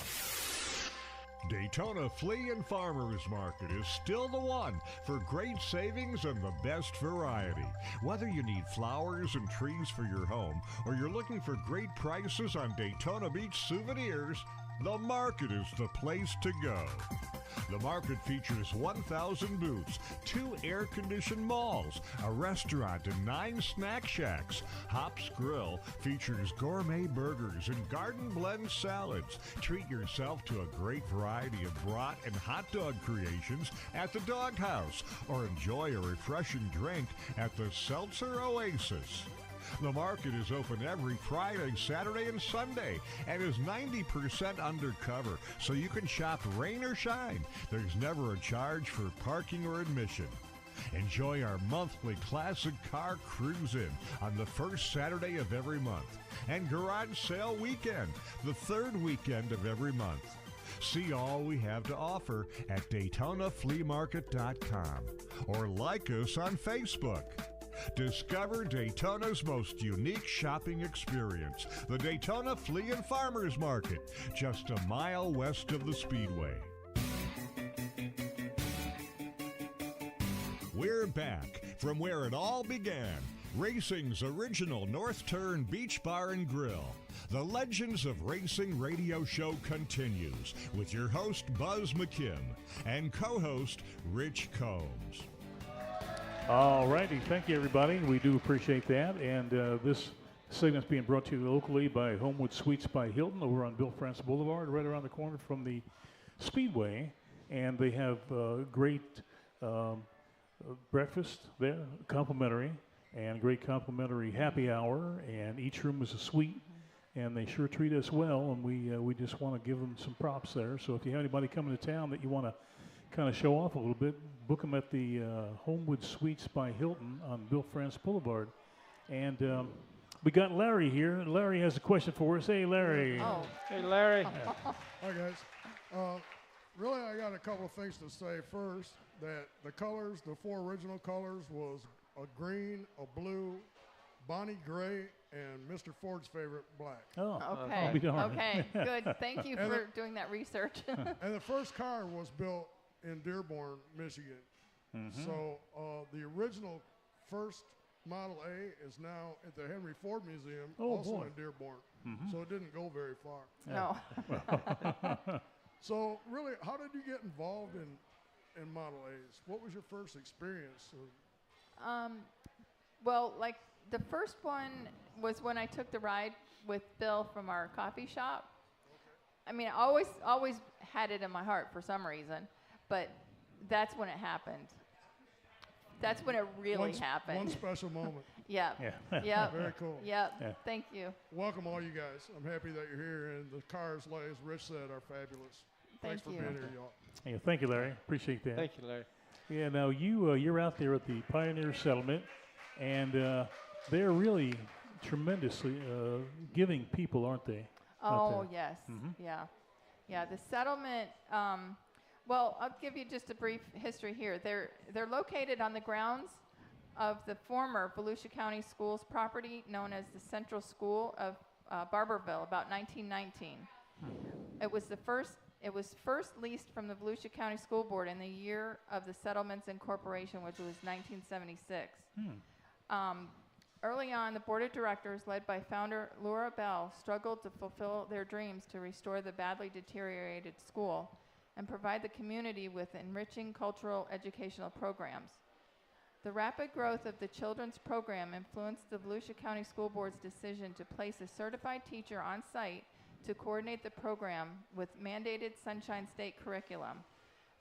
Daytona Flea and Farmers Market is still the one for great savings and the best variety. Whether you need flowers and trees for your home or you're looking for great prices on Daytona Beach souvenirs, the market is the place to go. The market features 1,000 booths, 2 air-conditioned malls, a restaurant, and 9 snack shacks. Hops Grill features gourmet burgers and garden blend salads. Treat yourself to a great variety of brat and hot dog creations at the Dog House, or enjoy a refreshing drink at the Seltzer Oasis. The market is open every Friday, Saturday, and Sunday, and is 90% undercover, so you can shop rain or shine. There's never a charge for parking or admission. Enjoy our monthly classic car cruise-in on the first Saturday of every month, and garage sale weekend, the third weekend of every month. See all we have to offer at DaytonaFleaMarket.com or like us on Facebook. Discover Daytona's most unique shopping experience, the Daytona Flea and Farmers Market, just a mile west of the Speedway. We're back from where it all began, racing's original North Turn Beach Bar and Grill. The Legends of Racing radio show continues with your host, Buzz McKim, and co-host, Rich Combs.
All righty. Thank you, everybody. We do appreciate that. And this segment's being brought to you locally by Homewood Suites by Hilton over on Bill France Boulevard, right around the corner from the Speedway. And they have great breakfast there, complimentary, and great complimentary happy hour. And each room is a suite. And they sure treat us well. And we just want to give them some props there. So if you have anybody coming to town that you want to kind of show off a little bit, book them at the Homewood Suites by Hilton on Bill France Boulevard. And we got Larry here. Larry has a question for us. Hey, Larry.
Oh.
Hey, Larry.
Hi, guys. Really, I got a couple of things to say. First, that the colors, the 4 original colors, was a green, a blue, Bonnie gray, and Mr. Ford's favorite, black.
Oh,
Okay.
I'll be darned.
Okay. Good. Thank you
And
for doing that research.
And the first car was built in Dearborn, Michigan. So the original first Model A is now at the Henry Ford Museum, also
boy.
in Dearborn. So it didn't go very far.
No.
So really, how did you get involved in Model A's? What was your first experience?
Well, like the first one was when I took the ride with Bill from our coffee shop. I mean, I always had it in my heart for some reason, but that's when it happened. That's when it really happened.
One special moment.
Yep.
Yeah.
Yep.
Very cool.
Yep.
Yeah.
Thank you.
Welcome all you guys. I'm happy that you're here, and the cars, like as Rich said, are fabulous. Thanks for
Thank
being
you.
here, y'all.
Yeah, thank you, Larry. Appreciate that.
Thank you, Larry.
Yeah, now you're out there at the Pioneer Settlement, and they're really tremendously giving people, aren't they? out
Oh,
there?
yes.
Mhm.
Yeah. Yeah, the settlement, well, I'll give you just a brief history here. They're located on the grounds of the former Volusia County Schools property known as the Central School of Barberville, about 1919. It was first leased from the Volusia County School Board in the year of the settlement's incorporation, which was 1976. Early on, the board of directors, led by founder Laura Bell, struggled to fulfill their dreams to restore the badly deteriorated school and provide the community with enriching cultural educational programs. The rapid growth of the children's program influenced the Volusia County School Board's decision to place a certified teacher on site to coordinate the program with mandated Sunshine State curriculum.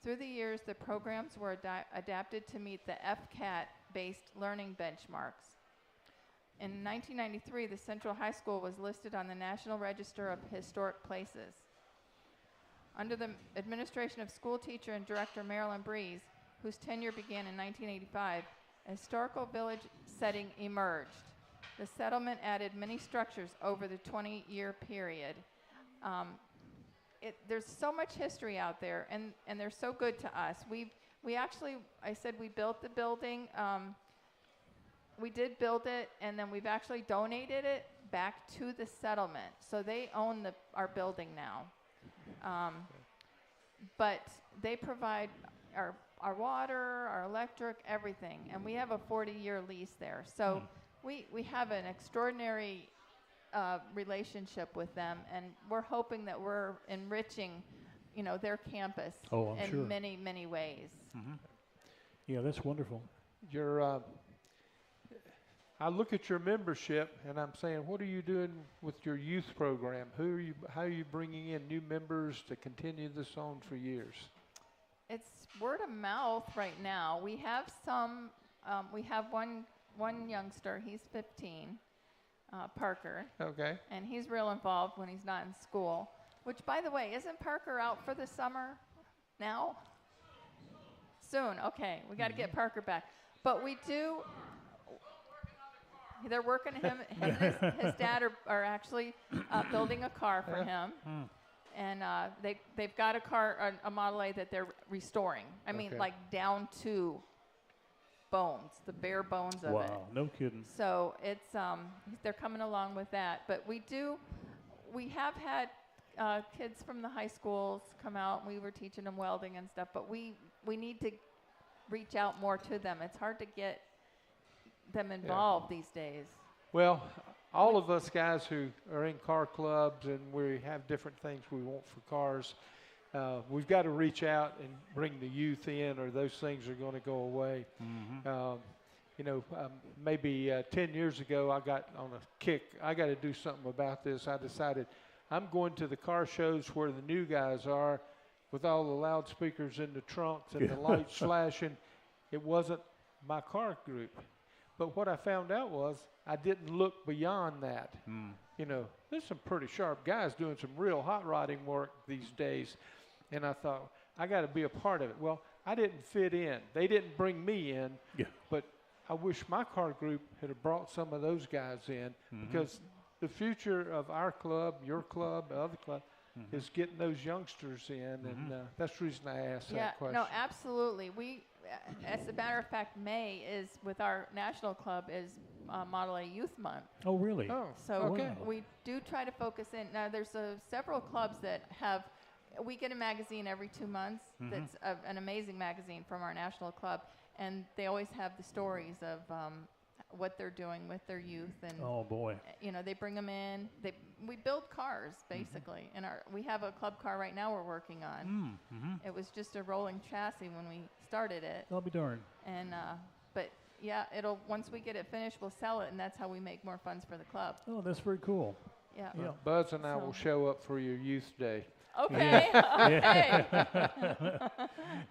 Through the years, the programs were adapted to meet the FCAT-based learning benchmarks. In 1993, the Central High School was listed on the National Register of Historic Places. Under the administration of school teacher and director Marilyn Breeze, whose tenure began in 1985, a historical village setting emerged. The settlement added many structures over the 20-year period. There's so much history out there, and they're so good to us. We actually, I said we built the building. We did build it, and then we've actually donated it back to the settlement. So they own our building now. But they provide our water, our electric, everything. And we have a 40-year lease there. So we have an extraordinary relationship with them, and we're hoping that we're enriching, their campus in many, many ways.
Yeah, that's wonderful.
I look at your membership, and I'm saying, what are you doing with your youth program? How are you bringing in new members to continue this on for years?
It's word of mouth right now. We have some. We have one youngster. He's 15. Parker. Okay. And he's real involved when he's not in school. Which, by the way, isn't Parker out for the summer now? Soon. Okay. We got to get Parker back. But we do. They're working him and his dad are actually building a car for him. And they've got a car, a Model A that they're restoring. I mean, like down to bones, the bare bones of it.
Wow, no kidding.
So it's they're coming along with that. But we have had kids from the high schools come out, and we were teaching them welding and stuff. But we need to reach out more to them. It's hard to get them involved these days.
Well, all of us guys who are in car clubs and we have different things we want for cars, we've got to reach out and bring the youth in, or those things are going to go away. Maybe 10 years ago I got on a kick. I got to do something about this. I decided I'm going to the car shows where the new guys are, with all the loudspeakers in the trunks and the lights flashing. It wasn't my car group. But what I found out was I didn't look beyond that. There's some pretty sharp guys doing some real hot rodding work these days. And I thought, I got to be a part of it. Well, I didn't fit in. They didn't bring me in. But I wish my car group had brought some of those guys in, because the future of our club, your club, the other club, is getting those youngsters in. And that's the reason I asked that question.
No, absolutely. As a matter of fact, May is, with our national club, is Model A Youth Month.
Oh, really?
Oh,
so we do try to focus in. Now, there's several clubs that have, we get a magazine every 2 months that's an amazing magazine from our national club, and they always have the stories of what they're doing with their youth. And
oh, boy.
They bring them in. We build cars, basically. And we have a club car right now we're working on. It was just a rolling chassis when we started it.
I'll be darned.
And but yeah, once we get it finished, we'll sell it, and that's how we make more funds for the club.
Oh, that's very cool.
Yeah.
Buzz and I will show up for your youth day.
Okay. Okay.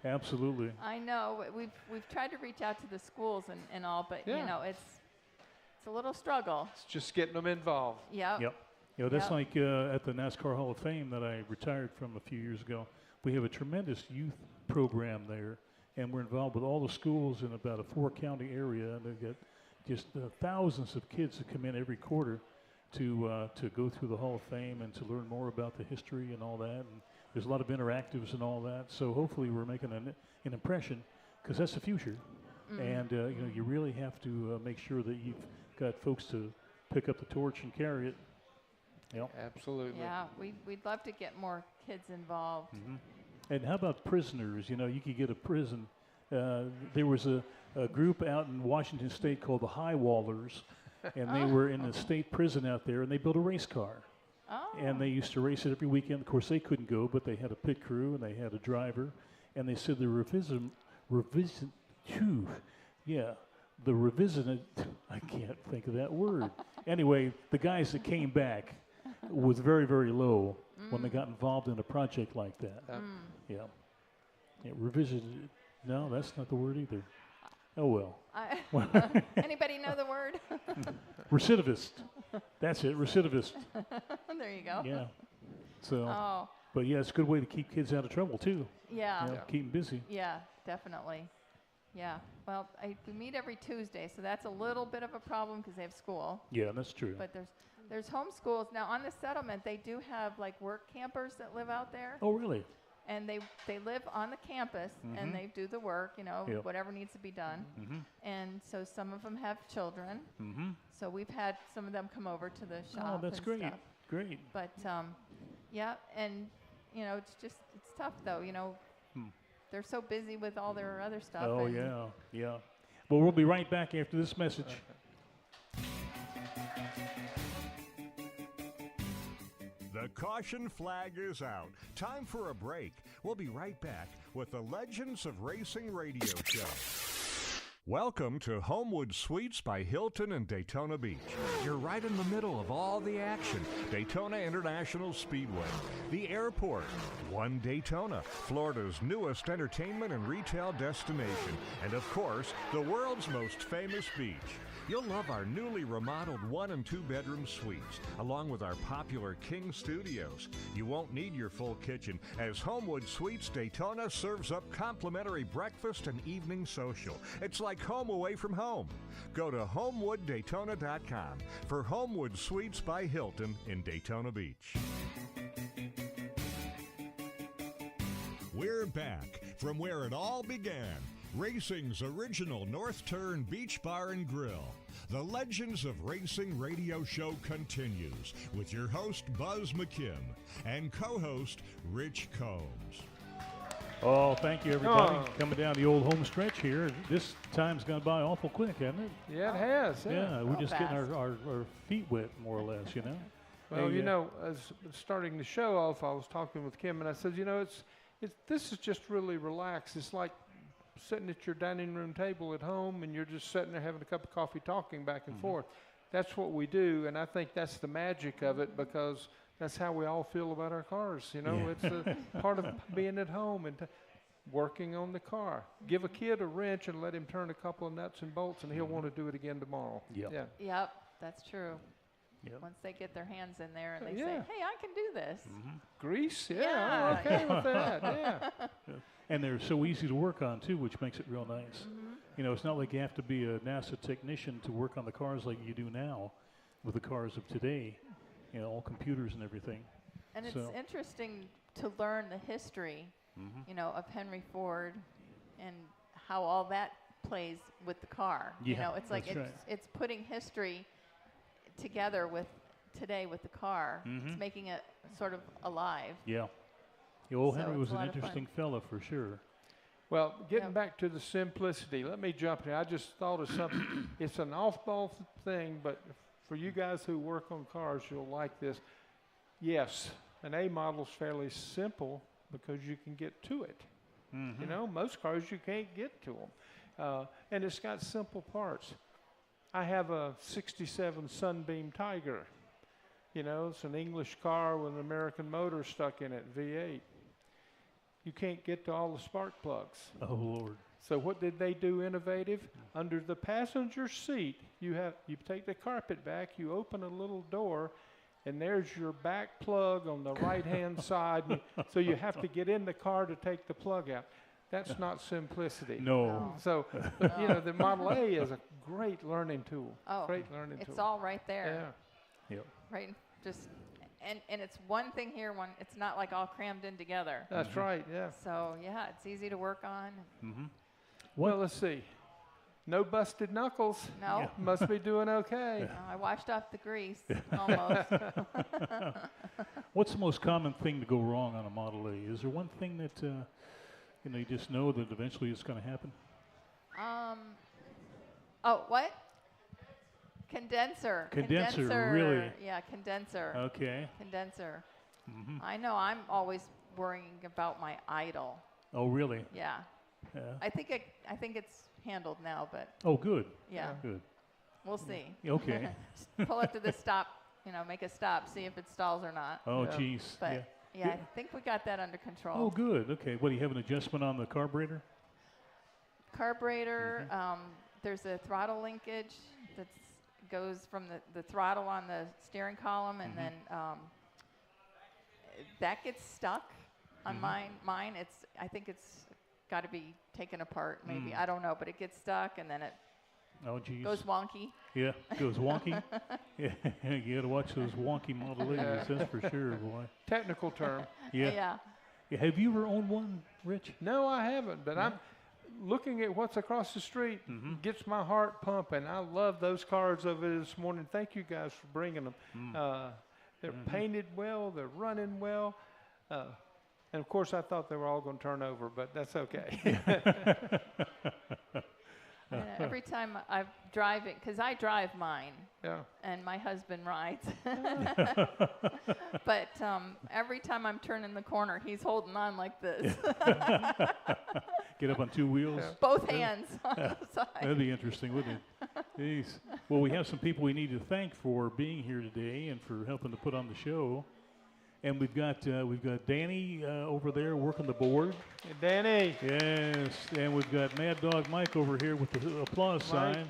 Absolutely.
I know we've tried to reach out to the schools and all, but it's a little struggle.
It's just getting them involved.
Yep.
That's like at the NASCAR Hall of Fame that I retired from a few years ago. We have a tremendous youth program there, and we're involved with all the schools in about a 4-county area, and they've got just thousands of kids that come in every quarter to go through the Hall of Fame and to learn more about the history and all that. And there's a lot of interactives and all that. So hopefully we're making an impression, because that's the future. And you really have to make sure that you've got folks to pick up the torch and carry it. Yep.
Absolutely.
Yeah, we'd love to get more kids involved.
And how about prisoners? You could get a prison. There was a group out in Washington State called the High Wallers, and they were in the state prison out there, and they built a race car.
Oh.
And they used to race it every weekend. Of course, they couldn't go, but they had a pit crew, and they had a driver. And they said the revision, I can't think of that word. Anyway, the guys that came back was very, very low when they got involved in a project like that. Yeah. Revision, no, that's not the word either. Oh, well.
Anybody know the word?
Recidivist. That's it, recidivist.
There you go.
Yeah. So,
Oh,
but yeah, it's a good way to keep kids out of trouble, too.
yeah.
You know, keep them busy.
Yeah, definitely. Yeah. Well, we meet every Tuesday, so that's a little bit of a problem because they have school.
Yeah, that's true.
But there's homeschools. Now, on the settlement, they do have, like, work campers that live out there.
Oh, really?
And they live on the campus, and they do the work,
Yep.
whatever needs to be done. And so some of them have children.
Mm-hmm.
So we've had some of them come over to the shop.
Oh, that's
and
great.
Stuff.
Great.
But yeah, and it's tough though. They're so busy with all their other stuff.
Oh,
and
yeah. Well, we'll be right back after this message.
The caution flag is out. Time for a break. We'll be right back with the Legends of Racing radio show. Welcome to Homewood Suites by Hilton in Daytona Beach. You're right in the middle of all the action. Daytona International Speedway, the airport, One Daytona, Florida's newest entertainment and retail destination, and of course, the world's most famous beach. You'll love our newly remodeled 1- and 2-bedroom suites, along with our popular King Studios. You won't need your full kitchen, as Homewood Suites Daytona serves up complimentary breakfast and evening social. It's like home away from home. Go to HomewoodDaytona.com for Homewood Suites by Hilton in Daytona Beach. We're back from where it all began. Racing's original North Turn Beach Bar and Grill. The Legends of Racing radio show continues with your host, Buzz McKim, and co-host, Rich Combs.
Oh, thank you, everybody. Coming down the old home stretch here. This time's gone by awful quick, hasn't it?
Yeah, it has.
Yeah, we're just getting
fast.
our feet wet, more or less,
Well,
Hey,
as starting the show off, I was talking with Kim, and I said, this is just really relaxed. It's like sitting at your dining room table at home, and you're just sitting there having a cup of coffee, talking back and forth. That's what we do, and I think that's the magic of it, because that's how we all feel about our cars. It's a part of being at home and working on the car. Give a kid a wrench and let him turn a couple of nuts and bolts, and he'll want to do it again tomorrow.
Yep.
Yeah.
Yep, that's true.
Yep.
Once they get their hands in there and they
Yeah.
say, "Hey, I can do this."
Grease? Yeah,
Yeah.
I'm okay with that. Yeah.
And they're so easy to work on, too, which makes it real nice. It's not like you have to be a NASA technician to work on the cars like you do now with the cars of today, all computers and everything.
And it's
So-
interesting to learn the history, of Henry Ford and how all that plays with the car.
Yeah,
It's like
that's right.
it's putting history together with today with the car. It's making it sort of alive.
Yeah. Old
So
Henry
it's
was
a
an
lot of fun.
interesting fella for sure.
Well, getting
Yep.
back to the simplicity, let me jump in. I just thought of something. It's an off-ball thing, but for you guys who work on cars, you'll like this. Yes, an A model's fairly simple because you can get to it. Most cars you can't get to them. And it's got simple parts. I have a 67 Sunbeam Tiger. It's an English car with an American motor stuck in it, V8. You can't get to all the spark plugs.
Oh, Lord.
So what did they do innovative? Under the passenger seat, you take the carpet back, you open a little door, and there's your back plug on the right-hand side. So you have to get in the car to take the plug out. That's not simplicity.
No.
So, but, the Model A is a great learning tool.
Oh,
Great learning tool.
it's all right there.
Yeah.
Yep.
Right? Just and it's one thing here, it's not like all crammed in together.
That's right, yeah.
So, yeah, it's easy to work on.
Well, let's see. No busted knuckles.
No.
Yeah.
Must be doing okay.
I washed off the grease almost.
What's the most common thing to go wrong on a Model A? Is there one thing that you just know that eventually it's going to happen?
Oh, what? Condenser.
Condenser, really?
Yeah, condenser.
Okay.
Condenser.
Mm-hmm.
I know. I'm always worrying about my idle.
Oh, really?
Yeah.
Yeah.
I think it's handled now, but
Oh, good.
yeah,
Good.
we'll see.
Okay.
Pull up to the stop. Make a stop. See if it stalls or not.
Oh,
Yeah.
geez.
But yeah, I think we got that under control.
Oh, good. Okay. What, do you have an adjustment on the carburetor?
Carburetor. There's a throttle linkage that goes from the throttle on the steering column, and then that gets stuck on mine. I think it's got to be taken apart. Maybe I don't know, but it gets stuck, and then it goes wonky.
Yeah, goes wonky. Yeah, you got to watch those wonky Model A's. That's for sure, boy.
Technical term.
Yeah. Have you ever owned one, Rich?
No, I haven't, but I'm looking at what's across the street. Gets my heart pumping. I love those cars over there this morning. Thank you guys for bringing them. They're painted well. They're running well. And of course, I thought they were all going to turn over, but that's okay.
And every time I drive it, because I drive mine,
Yeah.
and my husband rides. But every time I'm turning the corner, he's holding on like this.
Get up on two wheels?
Yeah.
Both hands on the side.
That'd be interesting, wouldn't it? Jeez. Well, we have some people we need to thank for being here today and for helping to put on the show. And we've got Danny over there working the board.
Hey, Danny.
Yes, and we've got Mad Dog Mike over here with the applause sign.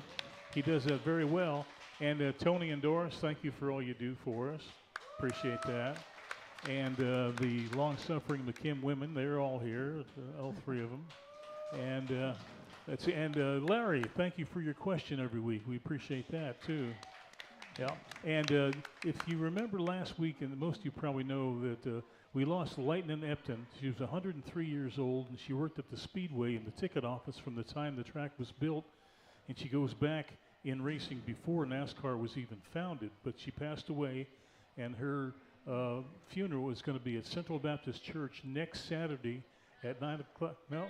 He does that very well. And Tony and Doris, thank you for all you do for us. Appreciate that. And the long-suffering McKim women, they're all here, all three of them. And Larry, thank you for your question every week. We appreciate that too. Yeah, and if you remember last week, and most of you probably know that we lost Lightnin' Epton. She was 103 years old, and she worked at the Speedway in the ticket office from the time the track was built, and she goes back in racing before NASCAR was even founded, but she passed away, and her funeral is going to be at Central Baptist Church next Saturday at 9 o'clock. No,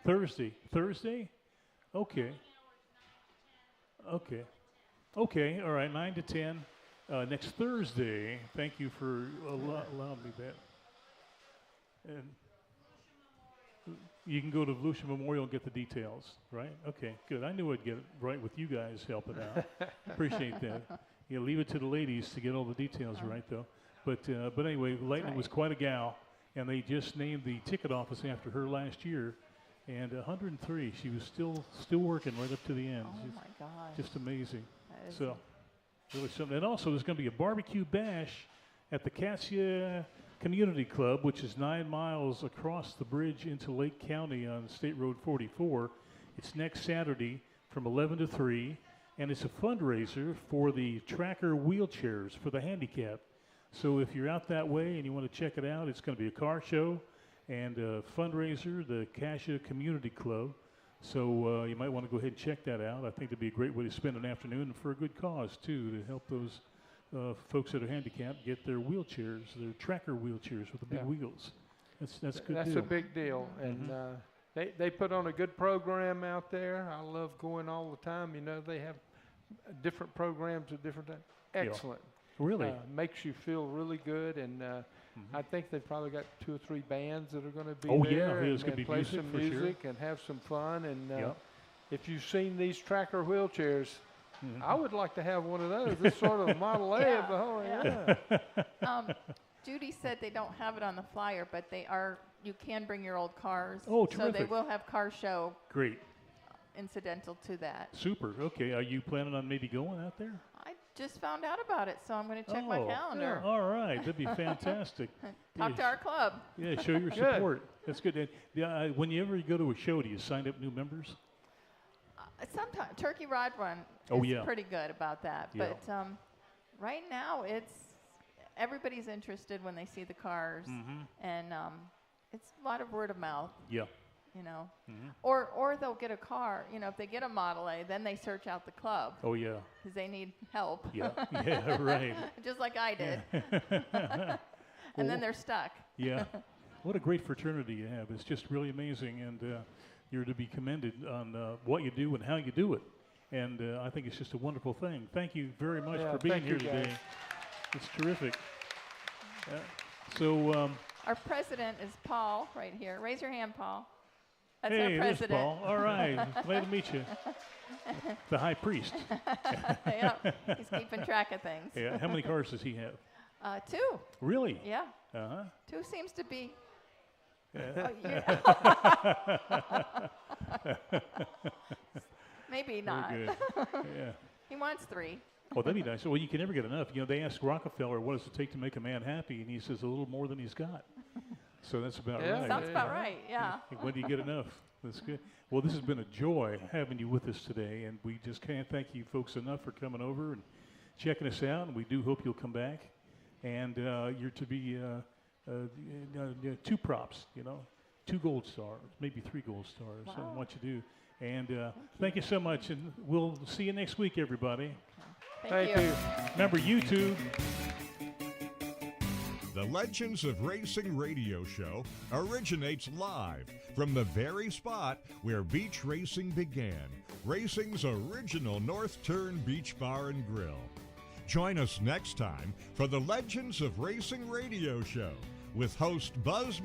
Thursday. Thursday? Okay. Okay. Okay, all right, 9 to 10 next Thursday. Thank you for allowing me that. And you can go to Volusia Memorial and get the details, right? Okay, good. I knew I'd get it right with you guys helping out. Appreciate that. Yeah, leave it to the ladies to get all the details right, though. But anyway, Lightning was quite a gal, and they just named the ticket office after her last year. And 103, she was still working right up to the end.
Oh my gosh!
Just amazing. So, really something. And also, there's going to be a barbecue bash at the Cassia Community Club, which is 9 miles across the bridge into Lake County on State Road 44. It's next Saturday from 11 to 3, and it's a fundraiser for the tracker wheelchairs for the handicapped. So if you're out that way and you want to check it out, it's going to be a car show and a fundraiser, the Cassia Community Club. So you might want to go ahead and check that out. I think it'd be a great way to spend an afternoon and for a good cause, too, to help those folks that are handicapped get their wheelchairs, their tracker wheelchairs with the big wheels. That's a good deal.
That's a big deal. And they put on a good program out there. I love going all the time. You know, they have different programs at different times. Excellent.
Really?
Makes you feel really good. And I think they've probably got 2 or 3 bands that are going to be
there.
there.
There's going to be
play
music
some
for
music
sure.
and have some fun. And if you've seen these tracker wheelchairs, I would like to have one of those. It's sort of a Model A of the whole.
Judy said they don't have it on the flyer, but they are. You can bring your old cars.
Oh,
so they
terrific.
will have car show.
Great.
Incidental to that.
Super. Okay. Are you planning on maybe going out there?
I just found out about it, so I'm going to check my calendar.
All right. That'd be fantastic.
Talk to our club.
Yeah, show your support. That's good. And, whenever you go to a show, do you sign up new members?
Sometimes Turkey Rod Run is pretty good about that.
Yeah.
But right now, everybody's interested when they see the cars, and it's a lot of word of mouth.
Yeah.
You know, or they'll get a car. You know, if they get a Model A, then they search out the club.
Oh yeah.
Because they need help.
Yeah. Yeah. Right.
Just like I did. And then they're stuck.
Yeah. What a great fraternity you have. It's just really amazing, and you're to be commended on what you do and how you do it. And I think it's just a wonderful thing. Thank you very much
Yeah,
for being
thank
here
you, guys.
today. It's terrific. So,
Our president is Paul right here. Raise your hand, Paul. That's
hey,
our
there's
president.
Paul. All right. Glad to meet you. The high priest.
Yep, he's keeping track of things.
Yeah. How many cars does he have?
2.
Really?
Yeah.
Uh-huh.
2 seems to be.
Yeah.
Maybe
Very
not.
good. Yeah.
He wants 3.
Well, that'd be nice. Well, you can never get enough. You know, they asked Rockefeller, what does it take to make a man happy? And he says, a little more than he's got. So that's about
Yeah.
right.
Sounds about right, yeah.
When do you get enough? That's good. Well, this has been a joy having you with us today, and we just can't thank you folks enough for coming over and checking us out, and we do hope you'll come back. And you're to be 2 props, 2 gold stars, maybe 3 gold stars in what you do. And thank you so much, and we'll see you next week, everybody.
Thank you.
Remember, YouTube.
The Legends of Racing radio show originates live from the very spot where beach racing began, racing's original North Turn Beach Bar and Grill. Join us next time for the Legends of Racing radio show with host Buzz